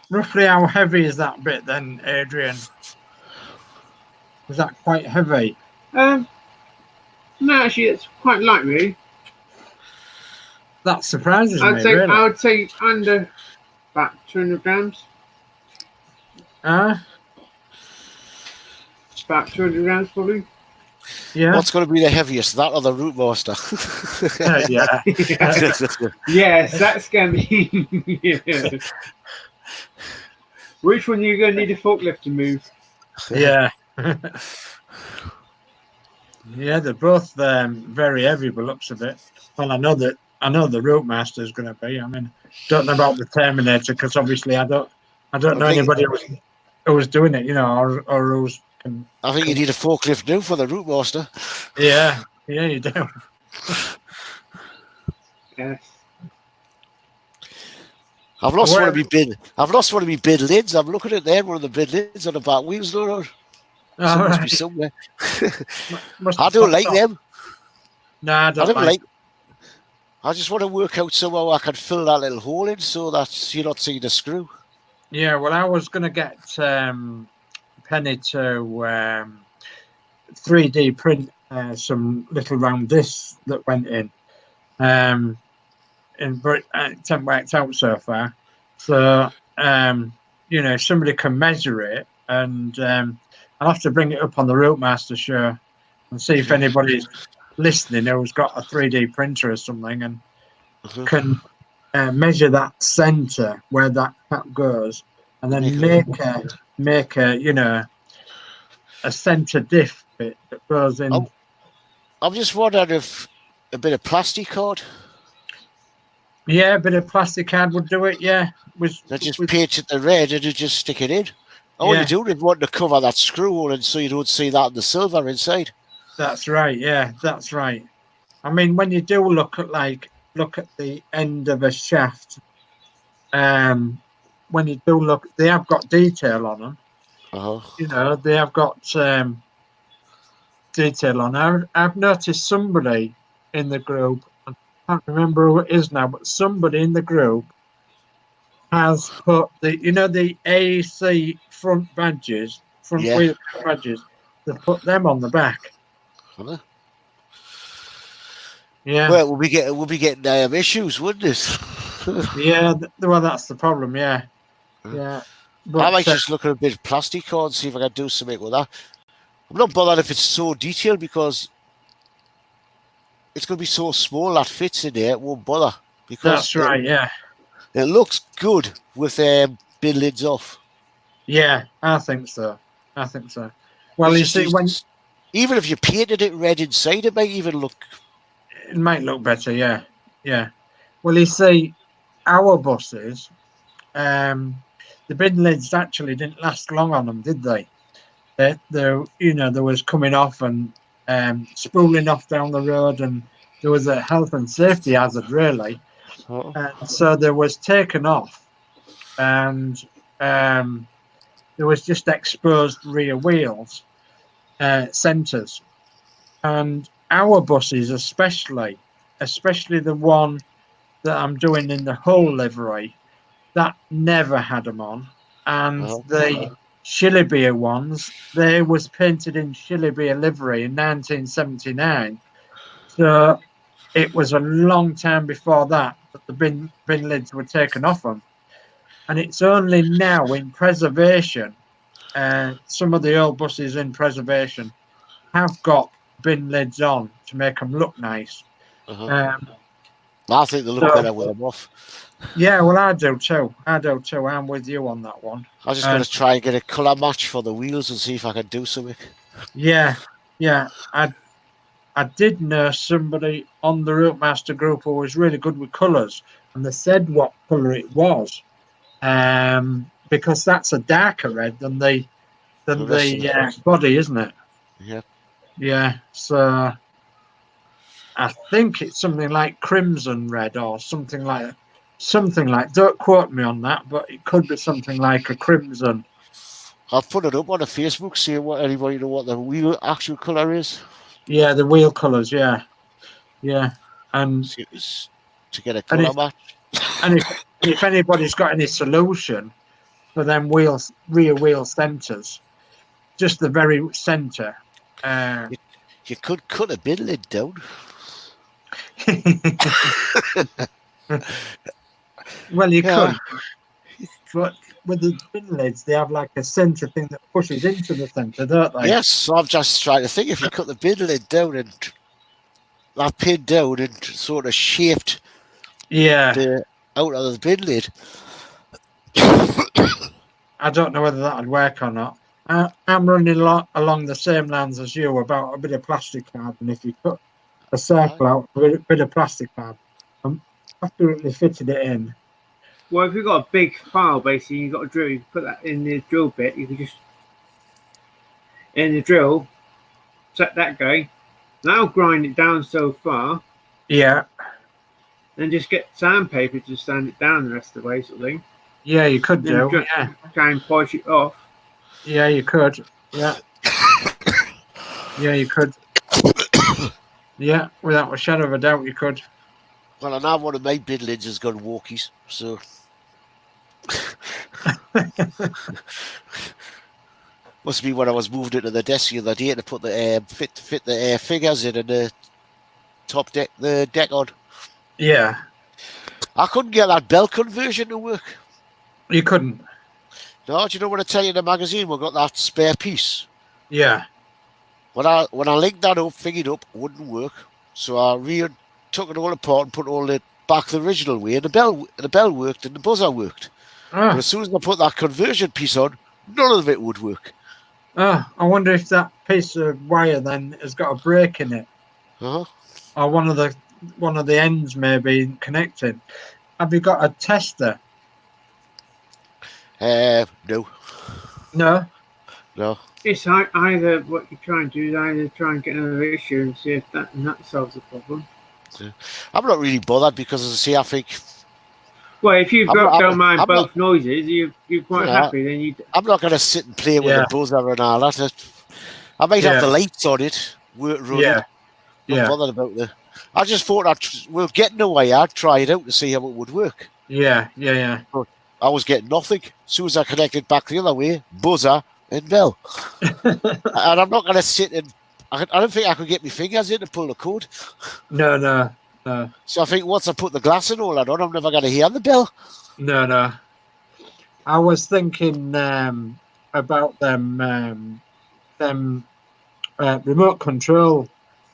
roughly how heavy is that bit then, Adrian? Is that quite heavy? No, actually, it's quite light, really. That surprises me, really. really. I would say under about 200 grams. About 200 grams, probably. Yeah. What's going to be the heaviest, that or the Root Master? Yeah. Yes, that's going to be. Yeah. Which one are you going to need a forklift to move? Yeah. Yeah, they're both very heavy by looks of it. Well, I know the Root Master is going to be. I mean, don't know about the Terminator because obviously I don't know anybody who was doing it, or who's. I think you need a forklift now for the Root Master. Yeah, you do. Yes. I've lost one of my bid lids. I'm looking at there, one of the bid lids on the back wheels. Must be somewhere. I don't like them. No, I don't like. I just want to work out somehow I can fill that little hole in so that you're not seeing the screw. Yeah, well, I was going to get Penny to 3D print some little round discs that went in. But it hasn't worked out so far. So, somebody can measure it, and I'll have to bring it up on the Root Master show and see if anybody's listening who's got a 3D printer or something and can measure that center where that cap goes, and then make a center diff bit that goes in. I'm just wondering if a bit of plastic card. Yeah, a bit of plastic card would do it. Yeah, just paint it the red and you just stick it in. All you do is want to cover that screw hole, and so you don't see that in the silver inside. That's right. Yeah, that's right. I mean, when you do look at the end of a shaft, when you do look, they have got detail on them. They have got detail on them. I've noticed somebody in the group. I can't remember who it is now, but somebody in the group has put the AC front badges, wheel badges. They've put them on the back. Yeah. Well, we'll be getting issues, wouldn't it? Yeah. Well, that's the problem. Yeah. Yeah. But, I might just look at a bit of plastic card and see if I can do something with that. I'm not bothered if it's so detailed because it's going to be so small that fits in there. It won't bother. Because that's right. Yeah. It looks good with bid lids off. Yeah, I think so. Well, you see, even if you painted it red inside, it might even look. It might look better. Yeah, yeah. Well, you see, our buses, the bin lids actually didn't last long on them, did they? There was coming off and spooling off down the road, and there was a health and safety hazard, really. And so there was taken off, and there was just exposed rear wheels, centres, and our buses, especially the one that I'm doing in the whole livery, that never had them on, and the Shillibeer ones, they was painted in Shillibeer livery in 1979. So it was a long time before that the bin lids were taken off them. And it's only now in preservation, some of the old buses in preservation have got bin lids on to make them look nice. I think they look better with them off. Yeah, well, I do too. I'm with you on that one. I was just going to try and get a colour match for the wheels and see if I could do something. Yeah. I did know somebody on the Routemasters group who was really good with colours, and they said what colour it was, because that's a darker red than the body, isn't it? Yeah. Yeah. So I think it's something like crimson red or something like. Don't quote me on that, but it could be something like a crimson. I'll put it up on the Facebook, see what anybody know what the wheel actual colour is. Yeah, the wheel colours. Yeah, and to get a colour match. And if anybody's got any solution for them rear wheel centres, just the very centre. You could cut a bin lid down. Well, you could, but with the bin lids, they have like a centre thing that pushes into the centre, don't they? Yes, so I'm just trying to think if you cut the bin lid down and that pin down and sort of shaped out of the bin lid. I don't know whether that would work or not. I'm running along the same lines as you about a bit of plastic card, and if you cut a circle out with a bit of plastic card, I'm absolutely fitted it in. Well, if you've got a big file, basically, you've got a drill, you can put that in the drill bit, you can just, in the drill, set that going. That'll grind it down so far. Yeah. Then just get sandpaper to sand it down the rest of the way, sort of thing. Yeah, you could do. Yeah. Try and polish it off. Yeah, you could. Yeah. Yeah, you could. Yeah, without a shadow of a doubt, you could. Well, I know one of my bin lids has got walkies, so. Must be when I was moved into the desk the other day to put the fit the figures in and the top deck, the deck on. Yeah. I couldn't get that bell conversion to work. You couldn't? No, do you know what I tell you in the magazine? We've got that spare piece. Yeah. When I linked that up, figured up, it wouldn't work. So I took it all apart and put all it back the original way, and the bell worked and the buzzer worked. But as soon as I put that conversion piece on, none of it would work. I wonder if that piece of wire then has got a break in it. Or one of the ends maybe connecting. Have you got a tester? No. No? No. It's either what you try and do is either try and get another issue and see if that solves the problem. I'm not really bothered because, as I say, I think. Well, if you don't mind both noises, you're quite happy. Then you. I'm not going to sit and play with the buzzer and all that. I might have the lights on it. Not bothered about the. I just thought we're getting away. I'd try it out to see how it would work. Yeah. But I was getting nothing. As soon as I connected back the other way, buzzer and bell. And I'm not going to sit and. I don't think I could get my fingers in to pull the cord. No. So I think once I put the glass and all that on, I'm never going to hear the bell. No. I was thinking about them remote control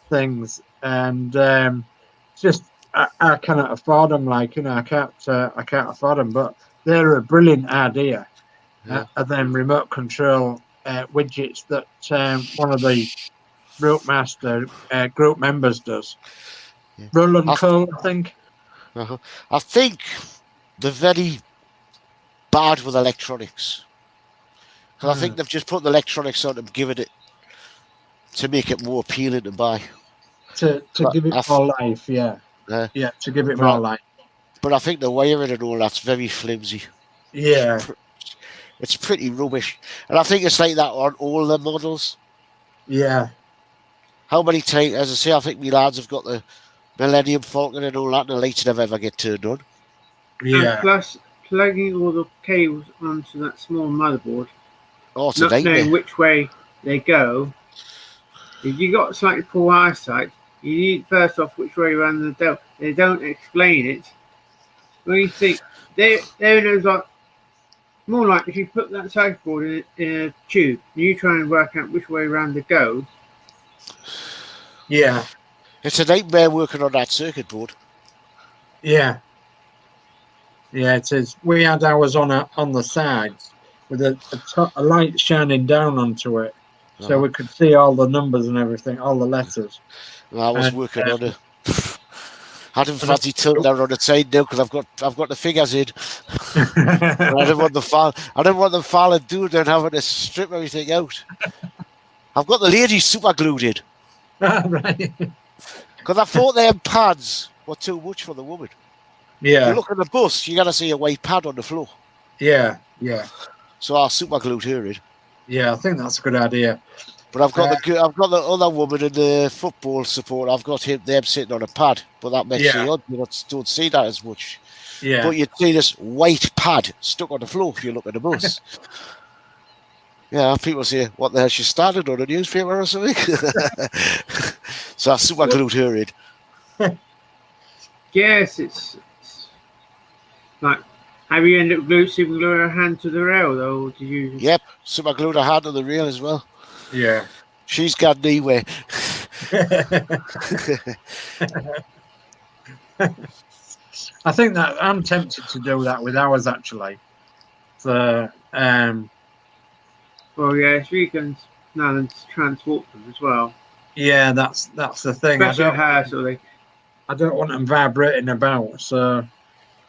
things, and just I cannot afford them. I can't afford them, but they're a brilliant idea. Of them remote control widgets that one of the Routemasters group members does. Roland Cole, I think. I think the very bad with electronics. Because I think they've just put the electronics on and given it to make it more appealing to buy. To give it more life, yeah. Yeah, to give it more life. But I think the wiring and all that's very flimsy. Yeah. It's pretty rubbish. And I think it's like that on all the models. Yeah. How many times, as I say, I think my lads have got the Millennium Falcon and all that, and the lights never ever get turned on. Yeah. And plus, plugging all the cables onto that small motherboard, not knowing which way they go. If you got slightly poor eyesight, you need first off which way around the Dell. They don't explain it. When you think they knows like more like if you put that circuit board in a tube, and you try and work out which way around it goes. Yeah. It's a nightmare working on that circuit board. Yeah. Yeah, it is. We had ours on the sides with a light shining down onto it, so we could see all the numbers and everything, all the letters. Well, I was working on it. I didn't fancy tilting down on the side now because I've got the figures in. I didn't want the fallen dude then having to strip everything out. I've got the ladies super glued in. Right. Because I thought them pads were too much for the woman. Yeah. If you look at the bus, you gotta see a white pad on the floor. Yeah, yeah. So I super glued her in. Yeah, I think that's a good idea. But I've got the other woman in the football support. I've got them sitting on a pad, but that makes you odd. You don't see that as much. Yeah. But you see this white pad stuck on the floor if you look at the bus. Yeah, people say, "What the hell? She started on a newspaper or something?" So I super glued her in. Yes, it's like. Have you ended up super gluing her hand to the rail though? Or did you? Yep, super glued her hand to the rail as well. Yeah. She's got knee-way. I think that I'm tempted to do that with ours actually. So, well, yes, we can now transport them as well. Yeah, that's the thing. I don't want them vibrating about, so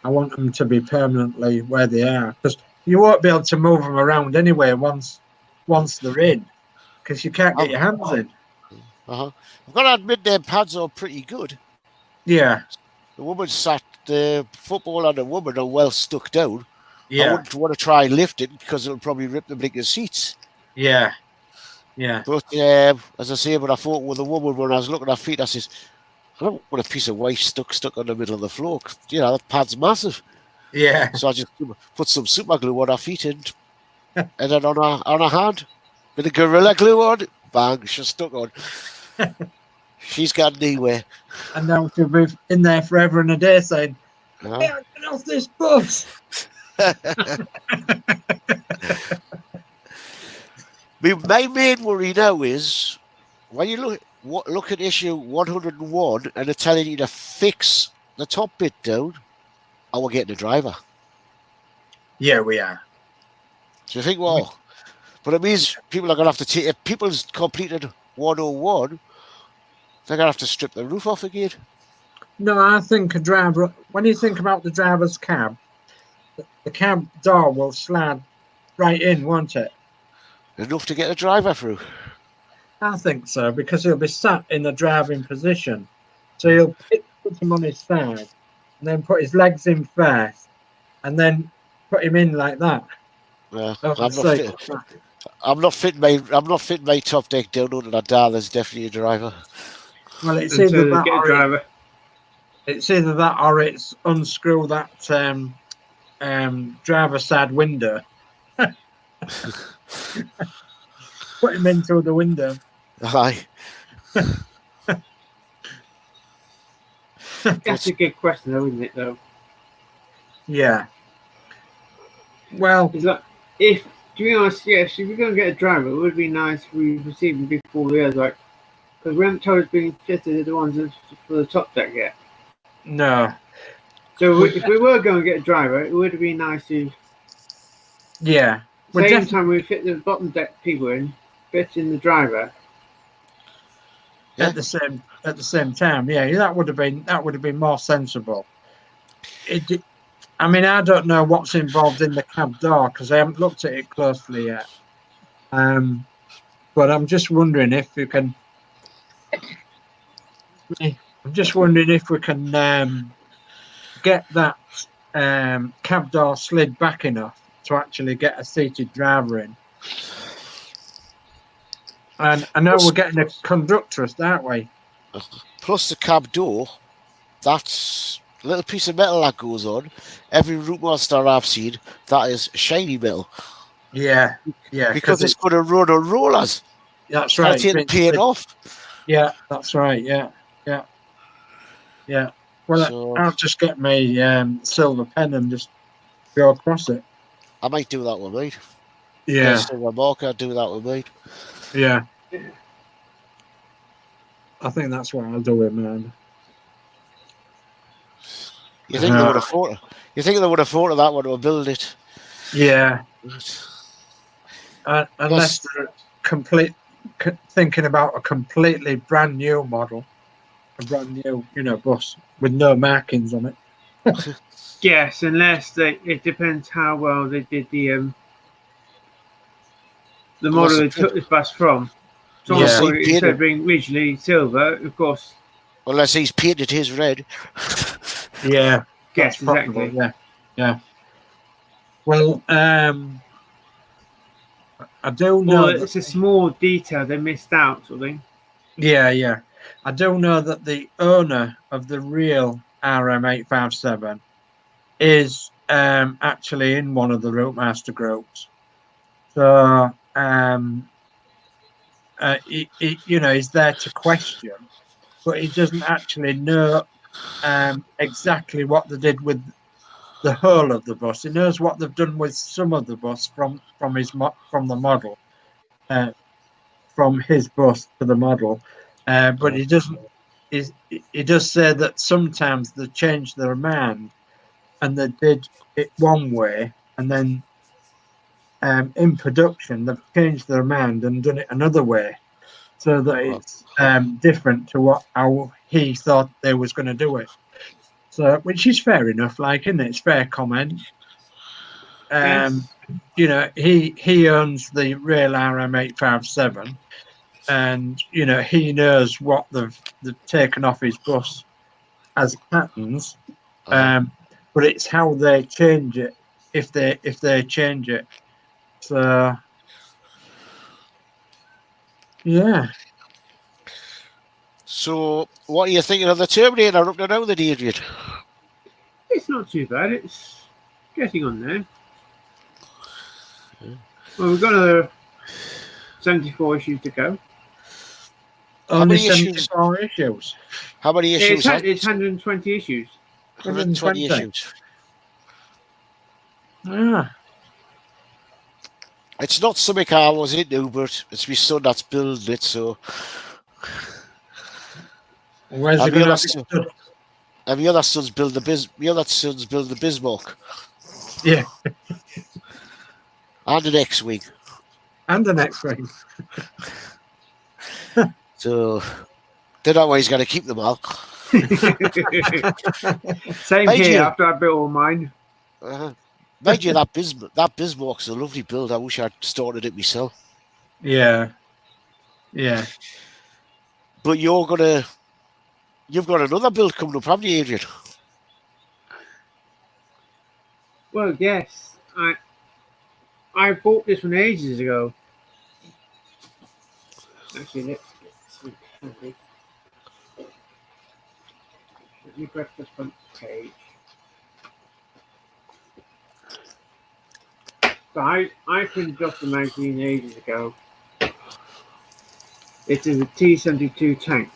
I want them to be permanently where they are, because you won't be able to move them around anyway once they're in, because you can't get your hands in. I've got to admit, their pads are pretty good. Yeah. The football and the woman are well stuck down. Yeah. I wouldn't want to try and lift it because it'll probably rip the blinking seats. Yeah. Yeah. But as I say, when I thought with the woman, when I was looking at her feet, I says, I don't want a piece of white stuck on the middle of the floor. You know, that pad's massive. Yeah. So I just put some super glue on her feet and then on her hand. Bit of Gorilla Glue on. Bang, she's stuck on. She's got knee-way. And now she'll be in there forever and a day saying, "Hey, get off this bus." My main worry now is when you look at issue 101 and they're telling you to fix the top bit down, are we getting a driver? Yeah, we are. So you think, well, but it means people are going to have to take, if people's completed 101, they're going to have to strip the roof off again. No, I think a driver, when you think about the driver's cab, the cab door will slide right in, won't it? Enough to get a driver through. I think so, because he'll be sat in the driving position. So he'll put him on his side, and then put his legs in first, and then put him in like that. I'm not fitting my top deck down under that door. There's definitely a driver. Well, it's either that or it's unscrew that driver side window. Put him in through the window. Aye. That's a good question, though, isn't it? Though. Yeah. Well, to be honest, yes, if we're going to get a driver, it would be nice if we received him before the others, like, because we haven't told us being fitted the ones for the top deck yet. No. So if we were going to get a driver, it would be nice to. Yeah. Same time we fit the bottom deck people in, fit in the driver. At the same time, yeah, that would have been more sensible. I mean, I don't know what's involved in the cab door because I haven't looked at it closely yet. But I'm just wondering if we can. I'm just wondering if we can get that cab door slid back enough to actually get a seated driver in. And I know we're getting a conductress, aren't we? Plus the cab door, that's a little piece of metal that goes on. Every route monster I've seen, that is shiny metal. Yeah, yeah. Because it's going to run on rollers. That's Gotta right. take the paint off. Yeah, that's right. Yeah, yeah, yeah. Well, So I'll just get my silver pen and just go across it. I might do that one, mate. Yeah, Get a silver marker, do that one, mate. yeah. I think that's what I'll do with mine. You think they would have thought? You think they would have thought of that one to build it? Yeah. Unless they're thinking about a completely brand new model, a brand new, bus with no markings on it. Yes, unless it depends how well they did the model they took this bus from. So instead of being originally silver, of course. Unless he's painted his red. Yeah. Yes, exactly. Yeah. Yeah. Well, I do know it's a small detail they missed out, sort of thing. Yeah, yeah. I do know that the owner of the real RM857 is actually in one of the Routemaster groups. So he's there to question, but he doesn't actually know exactly what they did with the whole of the bus. He knows what they've done with some of the bus from the model, from his bus to the model, but he doesn't. He does say that sometimes they change their mind and they did it one way, and then in production they've changed their mind and done it another way, so that it's different to how he thought they was going to do it. So, which is fair enough, isn't it? It's fair comment. Yes. He owns the real RM857, and he knows what they've taken off his bus as patterns, but it's how they change it, if they change it. So yeah. So what are you thinking of the Terminator up to now, then, Adrian? It's not too bad. It's getting on there. Well, we've got another 74 issues to go. Only 74 issues. How many issues? It's 120 issues. 120 issues. Ah. It's not something I was into, but it's my son that's building it, so. Where's he going to stood? And the other son's build the Bismarck. Yeah. And the X-Wing. So, they're not why he's going to keep them all. Same here, after I built all mine. Mind you, that Bismarck's a lovely build. I wish I'd started it myself. Yeah. Yeah. But you've got another build coming up, haven't you, Adrian? Well, yes. I bought this one ages ago. Actually, let me grab the front page. So I printed off the magazine ages ago. It is a T-72 tank.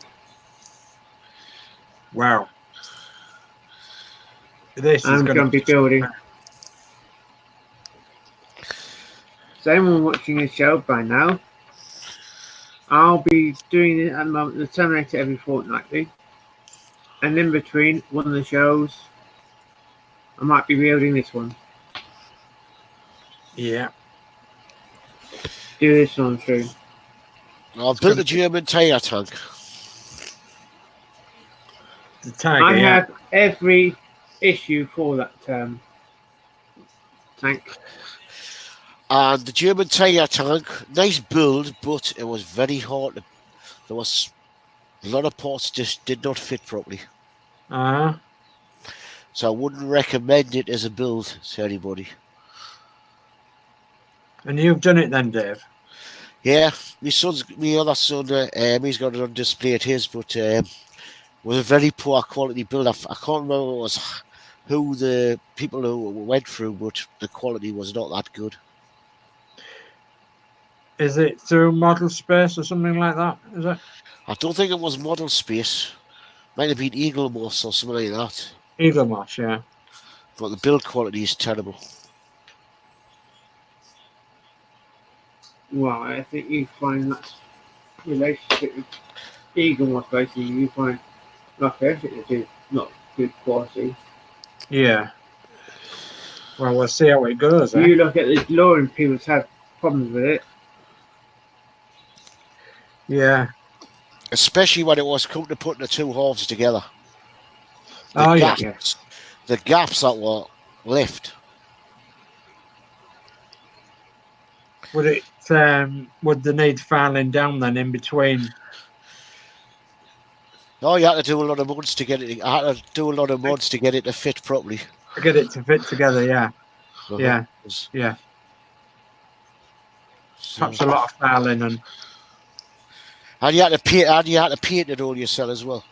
Wow. This I'm going to be building. So anyone watching this show by now, I'll be doing it at the moment, the Terminator every fortnightly. And in between one of the shows, I might be building this one. Yeah. Do this one through. I've built a German Tiger tank. The Tiger, I have every issue for that tank. And the German Tiger tank, nice build, but it was very hard. There was a lot of parts just did not fit properly. So I wouldn't recommend it as a build to anybody. And you've done it then, Dave? Yeah, my other son, he's got it on display at his, but was a very poor quality build. I can't remember who the people who went through, but the quality was not that good. Is it through Model Space or something like that? Is it? I don't think it was Model Space. Might have been Eagle Moss or something like that. Eagle Moss, yeah. But the build quality is terrible. Well, I think you find that relationship with Eagle Moss, basically, you find like everything is not good quality. Yeah. Well, we'll see how it goes. You look at the law and people's had problems with it. Yeah. Especially when it was come to putting the two halves together. The gaps that were left. Would it? Would they need filing down then in between? Oh, you had to do a lot of mods to get it. I had to do a lot of mods to get it to fit properly. To get it to fit together, yeah. Yeah. Yeah. Perhaps a lot of filing and you had to paint it all yourself as well.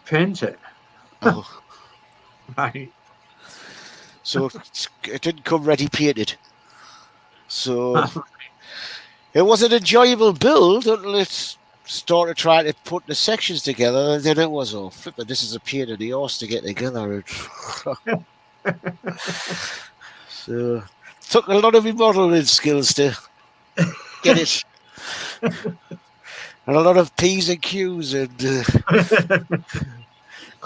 Paint it. Oh. Right. So it didn't come ready painted. So it was an enjoyable build until it started trying to put the sections together, and then it was flipping. This is a pain in the arse to get together. So took a lot of my modelling skills to get it. And a lot of P's and Q's, and because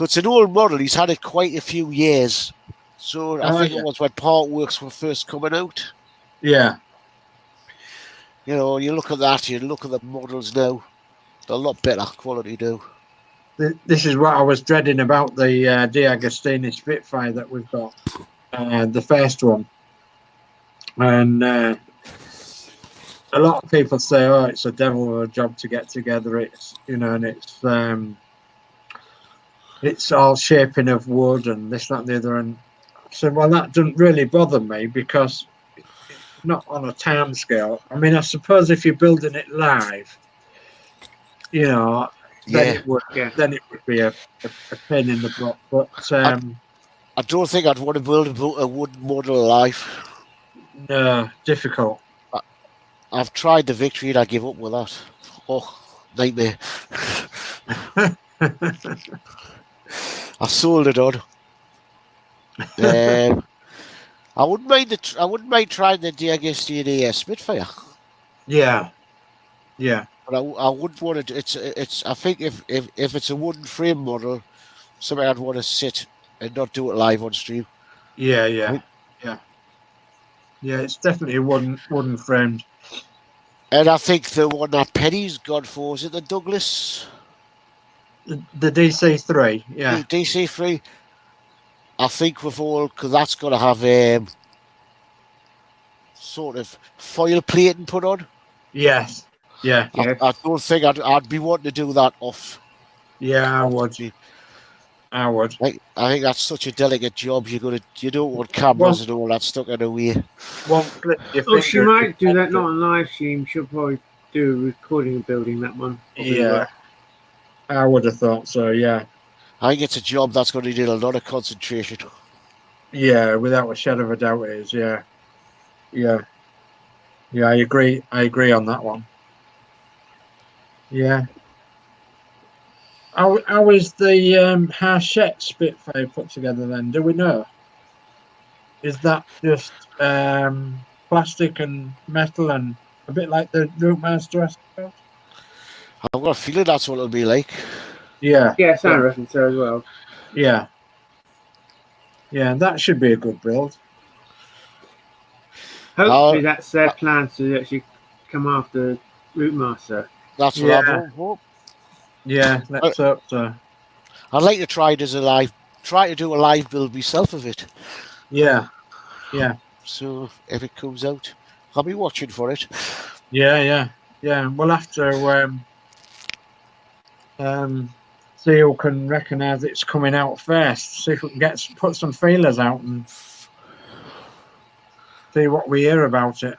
it's an old model, he's had it quite a few years. So I think it was when part works were first coming out. Yeah. You know, you look at that, you look at the models now, they're a lot better quality now. This is what I was dreading about the De Agostini Spitfire that we've got, the first one. And a lot of people say, "Oh, it's a devil of a job to get together." It's and it's all shaping of wood and this, that, and the other. And I said, "Well, that doesn't really bother me because it's not on a time scale. I mean, I suppose if you're building it live, then it would be a pain in the butt." But I don't think I'd want to build a wooden model live. No, difficult. I've tried the Victory and I give up with that. Oh, nightmare. I sold it on. I wouldn't mind trying the De Agostini Spitfire. Yeah. Yeah. But I wouldn't want to. It's. I think if it's a wooden frame model, something I'd want to sit and not do it live on stream. Yeah. Yeah. Yeah. Yeah. It's definitely wooden framed. And I think the one that Penny's gone for, is it the Douglas? The DC3, yeah. The DC3. I think because that's going to have sort of foil plating put on. Yes. Yeah. I don't think I'd be wanting to do that off. Yeah, I would. I think that's such a delicate job. You don't want cameras and all that stuck in the way. She might do that not on live stream. She'll probably do a recording and building that one. Yeah, I would have thought so. Yeah, I think it's a job that's going to need a lot of concentration. Yeah, without a shadow of a doubt, it is. Yeah. I agree on that one. Yeah. How is the Hachette Spitfire put together then? Do we know? Is that just plastic and metal and a bit like the Rootmaster, I suppose? I've got a feeling that's what it'll be like. Yeah. Yes, I reckon so as well. Yeah. Yeah, that should be a good build. Hopefully that's their plan to actually come after Rootmaster. That's what I hope. Yeah, let's hope so. I'd like to try to do a live build myself of it. Yeah. So if it comes out, I'll be watching for it. Yeah. We'll have to see who can recognise it's coming out first. See if we can put some feelers out and see what we hear about it.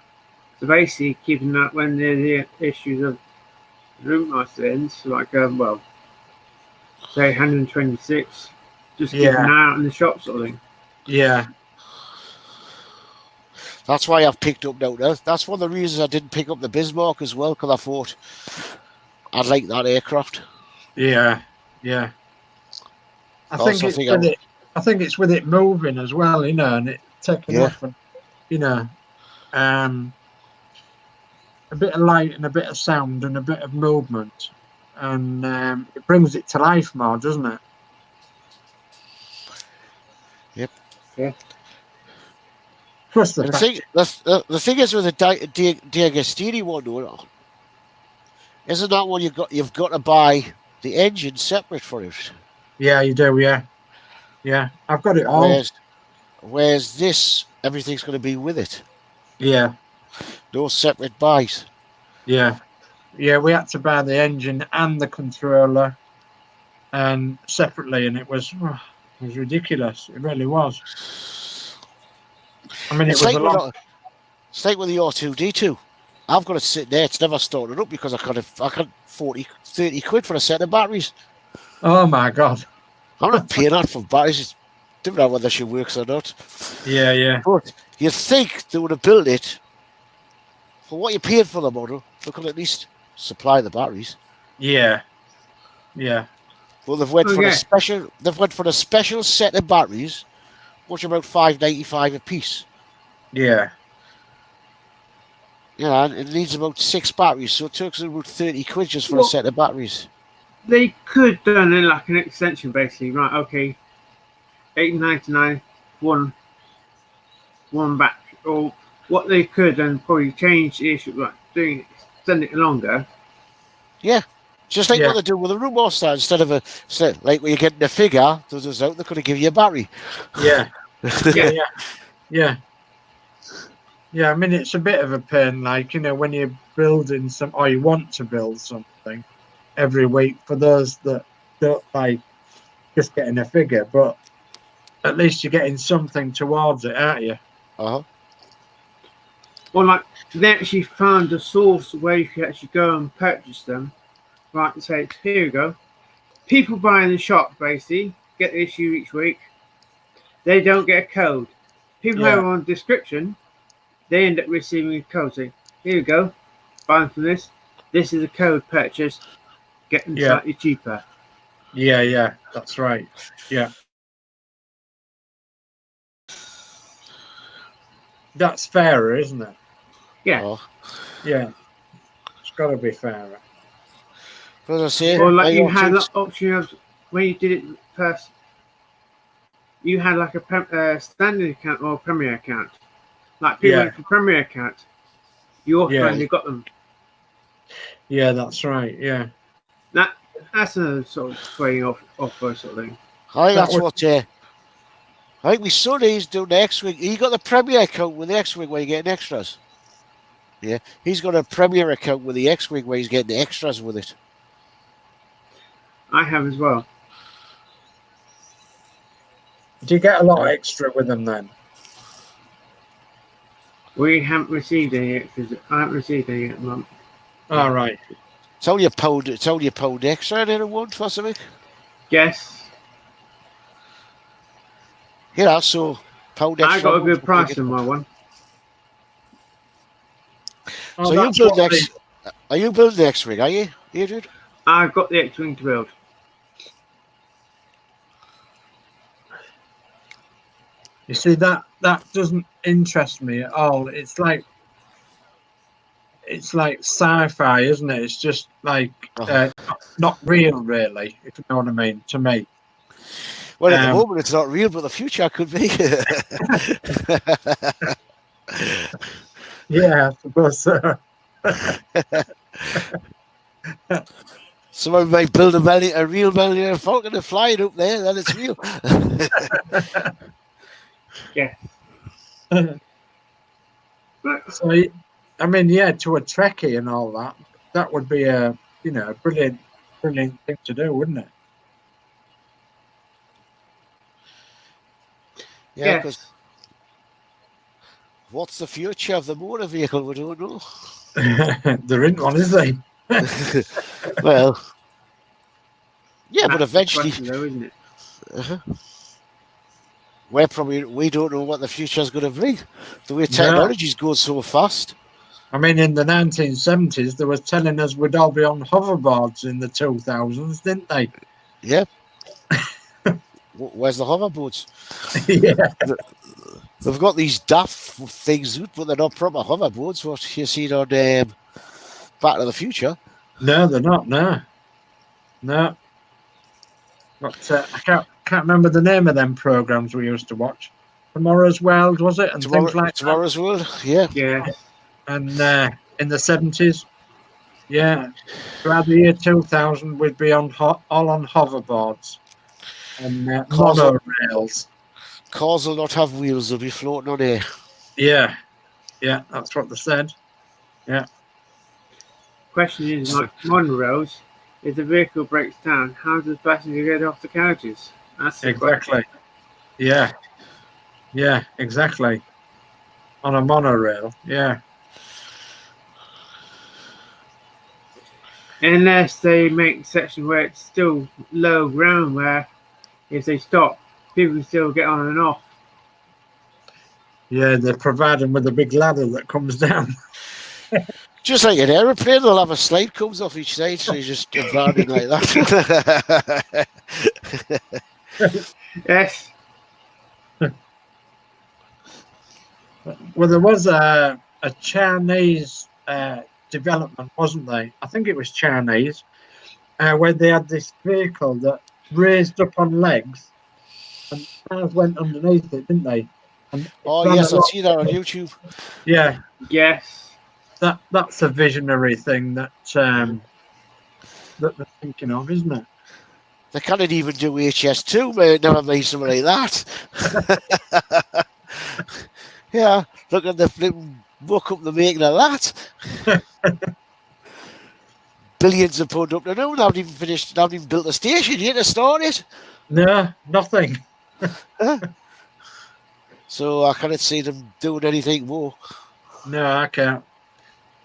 So basically, keeping that when the issues of root master ends, like well, say 126, just keep an eye out in the shop, sort of thing. Yeah. That's why I've picked up now. That's one of the reasons I didn't pick up the Bismarck as well, because I thought I'd like that aircraft. Yeah. I think it's with it moving as well, you know, and it taking off, and you know, a bit of light and a bit of sound and a bit of movement, and it brings it to life more, doesn't it? Yep. Yeah. Plus the thing is with the D'Agostini one, though, isn't that one you've got to buy the engine separate for it? Yeah, you do. Yeah. I've got it all. Whereas this, everything's going to be with it. Yeah. No separate buys. Yeah. We had to buy the engine and the controller, and separately, and it was ridiculous. It really was. I mean, it's like with the R2D2. I've got it sitting there. It's never started up because I got 30 quid for a set of batteries. Oh my God! I'm not paying that for batteries. It's don't know whether she works or not. Yeah. But you think they would have built it for what you paid for the model? They could at least supply the batteries. Yeah. Well, they've went for a special. They've went for a special set of batteries, which are about $5.95 a piece. Yeah. Yeah, and it needs about 6 batteries, so it took about 30 quid just for a set of batteries. They could have done it like an extension, basically. Right, okay. $8.99, one battery. Or what they could and probably change the issue, like extend it longer. Yeah. Just like what they do with a room master, instead of like when you're getting a figure, those out, they're going to give you a battery. Yeah. Yeah, I mean, it's a bit of a pain, like, you know, when you're building or you want to build something every week, for those that don't like just getting a figure, but at least you're getting something towards it, aren't you? Uh-huh. Well, like, they actually found a source where you could actually go and purchase them. Right, and say, here you go. People buy in the shop, basically, get the issue each week. They don't get a code. People have on description, they end up receiving a code. Say, here you go. Buying from this. This is a code purchase. Get them slightly cheaper. Yeah, that's right. Yeah. That's fairer, isn't it? Yeah. Oh. Yeah. It's got to be fairer. As I say, or like you had the option of when you did it first, you had like a standard account or a Premier account. Like people went for Premier account, you automatically got them. Yeah, that's right. Yeah, that's a sort of trading offer sort of thing. I think that's what. I think my son is doing the X-Wing. He got the Premier account with the X-Wing where you're getting extras. Yeah, he's got a Premier account with the X-Wing where he's getting the extras with it. I have as well. Do you get a lot extra with them then? We haven't received any extras. I haven't received any at the moment. All right. It's only a pound extra in a month or something. Yes. Yeah, so pound extra. I got a good price on my one. So you build are you building the X-Wing, are you, Adrian? I've got the X-Wing to build. You see, that doesn't interest me at all. It's like sci-fi, isn't it? It's just like not real, really, if you know what I mean, to me. Well, at the moment it's not real, but the future could be. Yeah, I suppose so. Someone might build a real Millennium Falcon and fly it up there, then it's real. Yeah. So, I mean, yeah, to a Trekkie and all that, that would be a brilliant thing to do, wouldn't it? Yeah, because Yes. what's the future of the motor vehicle? We don't know. There isn't one, is there? Well, yeah, but That's the eventually, question, though, isn't it? we don't know what the future is going to bring. The way No. technology's going so fast. I mean, in the 1970s, they were telling us we'd all be on hoverboards in the 2000s, didn't they? Yeah. Where's the hoverboards? Yeah. They've got these daft things, but they're not proper hoverboards. What you see on Back to the Future. No, they're not. No. But I can't remember the name of them programs we used to watch. Tomorrow's World, was it? And things like Tomorrow's World, yeah. Yeah. And in the 70s, yeah, throughout the year 2000, we'd be all on hoverboards and monorails. Cars will not have wheels; they'll be floating on air. Yeah, that's what they said. Yeah. Question is, like monorails, if the vehicle breaks down, how does the passenger get off the carriages? That's the Exactly. question. Yeah, exactly. On a monorail, yeah. Unless they make a section where it's still low ground, where if they stop, people can still get on and off. Yeah, they provide them with a big ladder that comes down. Just like an aeroplane, they'll have a slide comes off each side, so you just abandon like that. Yes. Well, there was a Chinese development, wasn't there? I think it was Chinese, where they had this vehicle that raised up on legs and cars went underneath it, didn't they? And Oh yes, I've seen that on YouTube. Yeah. Yes. That's a visionary thing that that they're thinking of, isn't it? They can't even do HS2, mate. Never mind something like that. Yeah, look at the flipping muck up the making of that. Billions of pound up to now. They haven't even finished. They haven't even built a station yet to start it. No, nothing. So I can't see them doing anything more. No, I can't.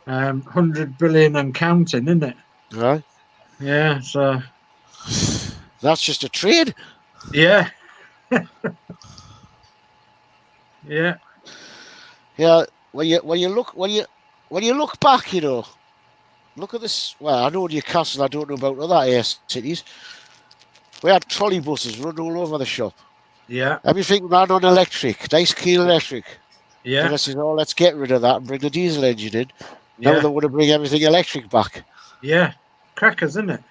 100 billion and counting, isn't it? Right. Yeah, so That's just a trade. yeah. Yeah. Yeah. When you look back, look at this. Well, I know Newcastle. I don't know about other air cities. We had trolley buses running all over the shop. Yeah. Everything ran on electric. Nice clean electric. Yeah. And I said, oh, let's get rid of that and bring the diesel engine in. Now Yeah. they want to bring everything electric back. Yeah. Crackers, isn't it?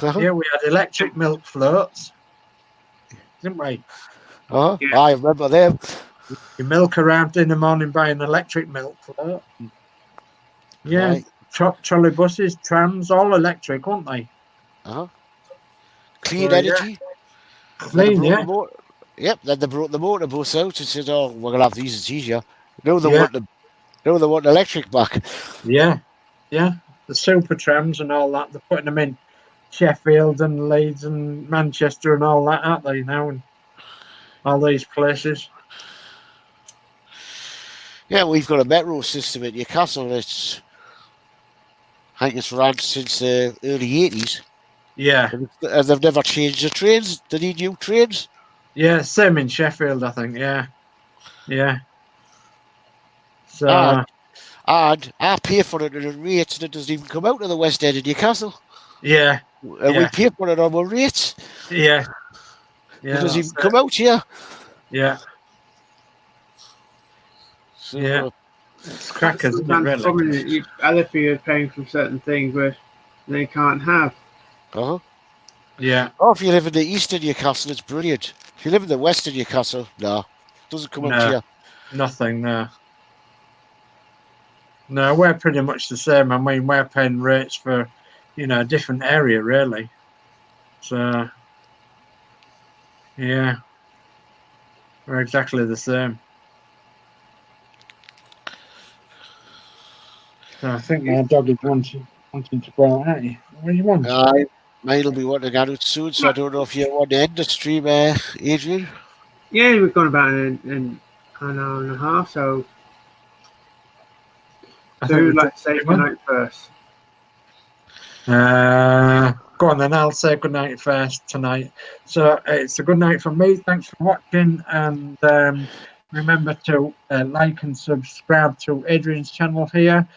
Yeah, we had electric milk floats, didn't we? Yeah. I remember them. You milk around in the morning by an electric milk float. Yeah, right. Trolley buses, trams, all electric, weren't they? Clean energy. Yeah. Clean, yeah. Then they brought the motor bus out and said, oh, we're going to have these, it's easier. Now they want electric back. Yeah. The super trams and all that, they're putting them in Sheffield and Leeds and Manchester and all that, aren't they, now? And all these places. Yeah, we've got a metro system in Newcastle. I think it's ran since the early 80s. Yeah. And they've never changed the trains. They need new trains. Yeah, same in Sheffield, I think. Yeah. So, and I pay for it at a rate that doesn't even come out of the West End of Newcastle. Yeah. And we pay for it on our rates. Yeah. It doesn't even come out here. Yeah. So, yeah. It's crackers, isn't it, really? Other people are paying for certain things where they can't have. Yeah. Oh, if you live in the east of Newcastle, it's brilliant. If you live in the west of Newcastle, no. It doesn't come out here. Nothing, no. No, we're pretty much the same. I mean, we're paying rates for, a different area, really. So, yeah. We're exactly the same. I think my dog is wanting to go out. What do you want? Mine will be wanting to get out soon, so I don't know if you want to end the stream, Adrian. Yeah, we've gone about an hour and a half, so who would like to say goodnight first? Go on then, I'll say goodnight first tonight. So it's a good night from me. Thanks for watching, and remember to like and subscribe to Adrian's channel here.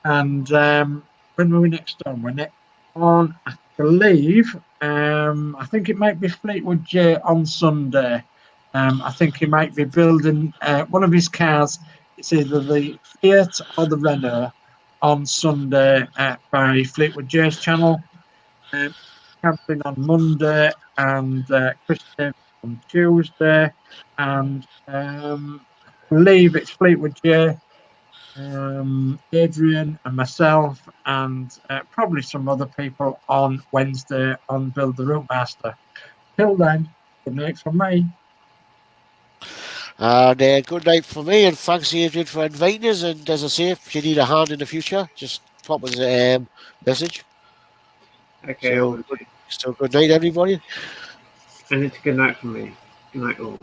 And when were we next on? We're next on, I believe, I think it might be Fleetwood J on Sunday. I think he might be building one of his cars. It's either the Fiat or the Renault on Sunday by Fleetwood J's channel. Camping on Monday and Christian on Tuesday. And I believe it's Fleetwood J, Adrian and myself, and probably some other people on Wednesday on Build the Route Master. Till then, good night from me. And good night for me, and thanks Adrian for inviting us. And as I say, if you need a hand in the future, just pop us a message. Okay. So good night, everybody. And it's a good night from me. Good night all.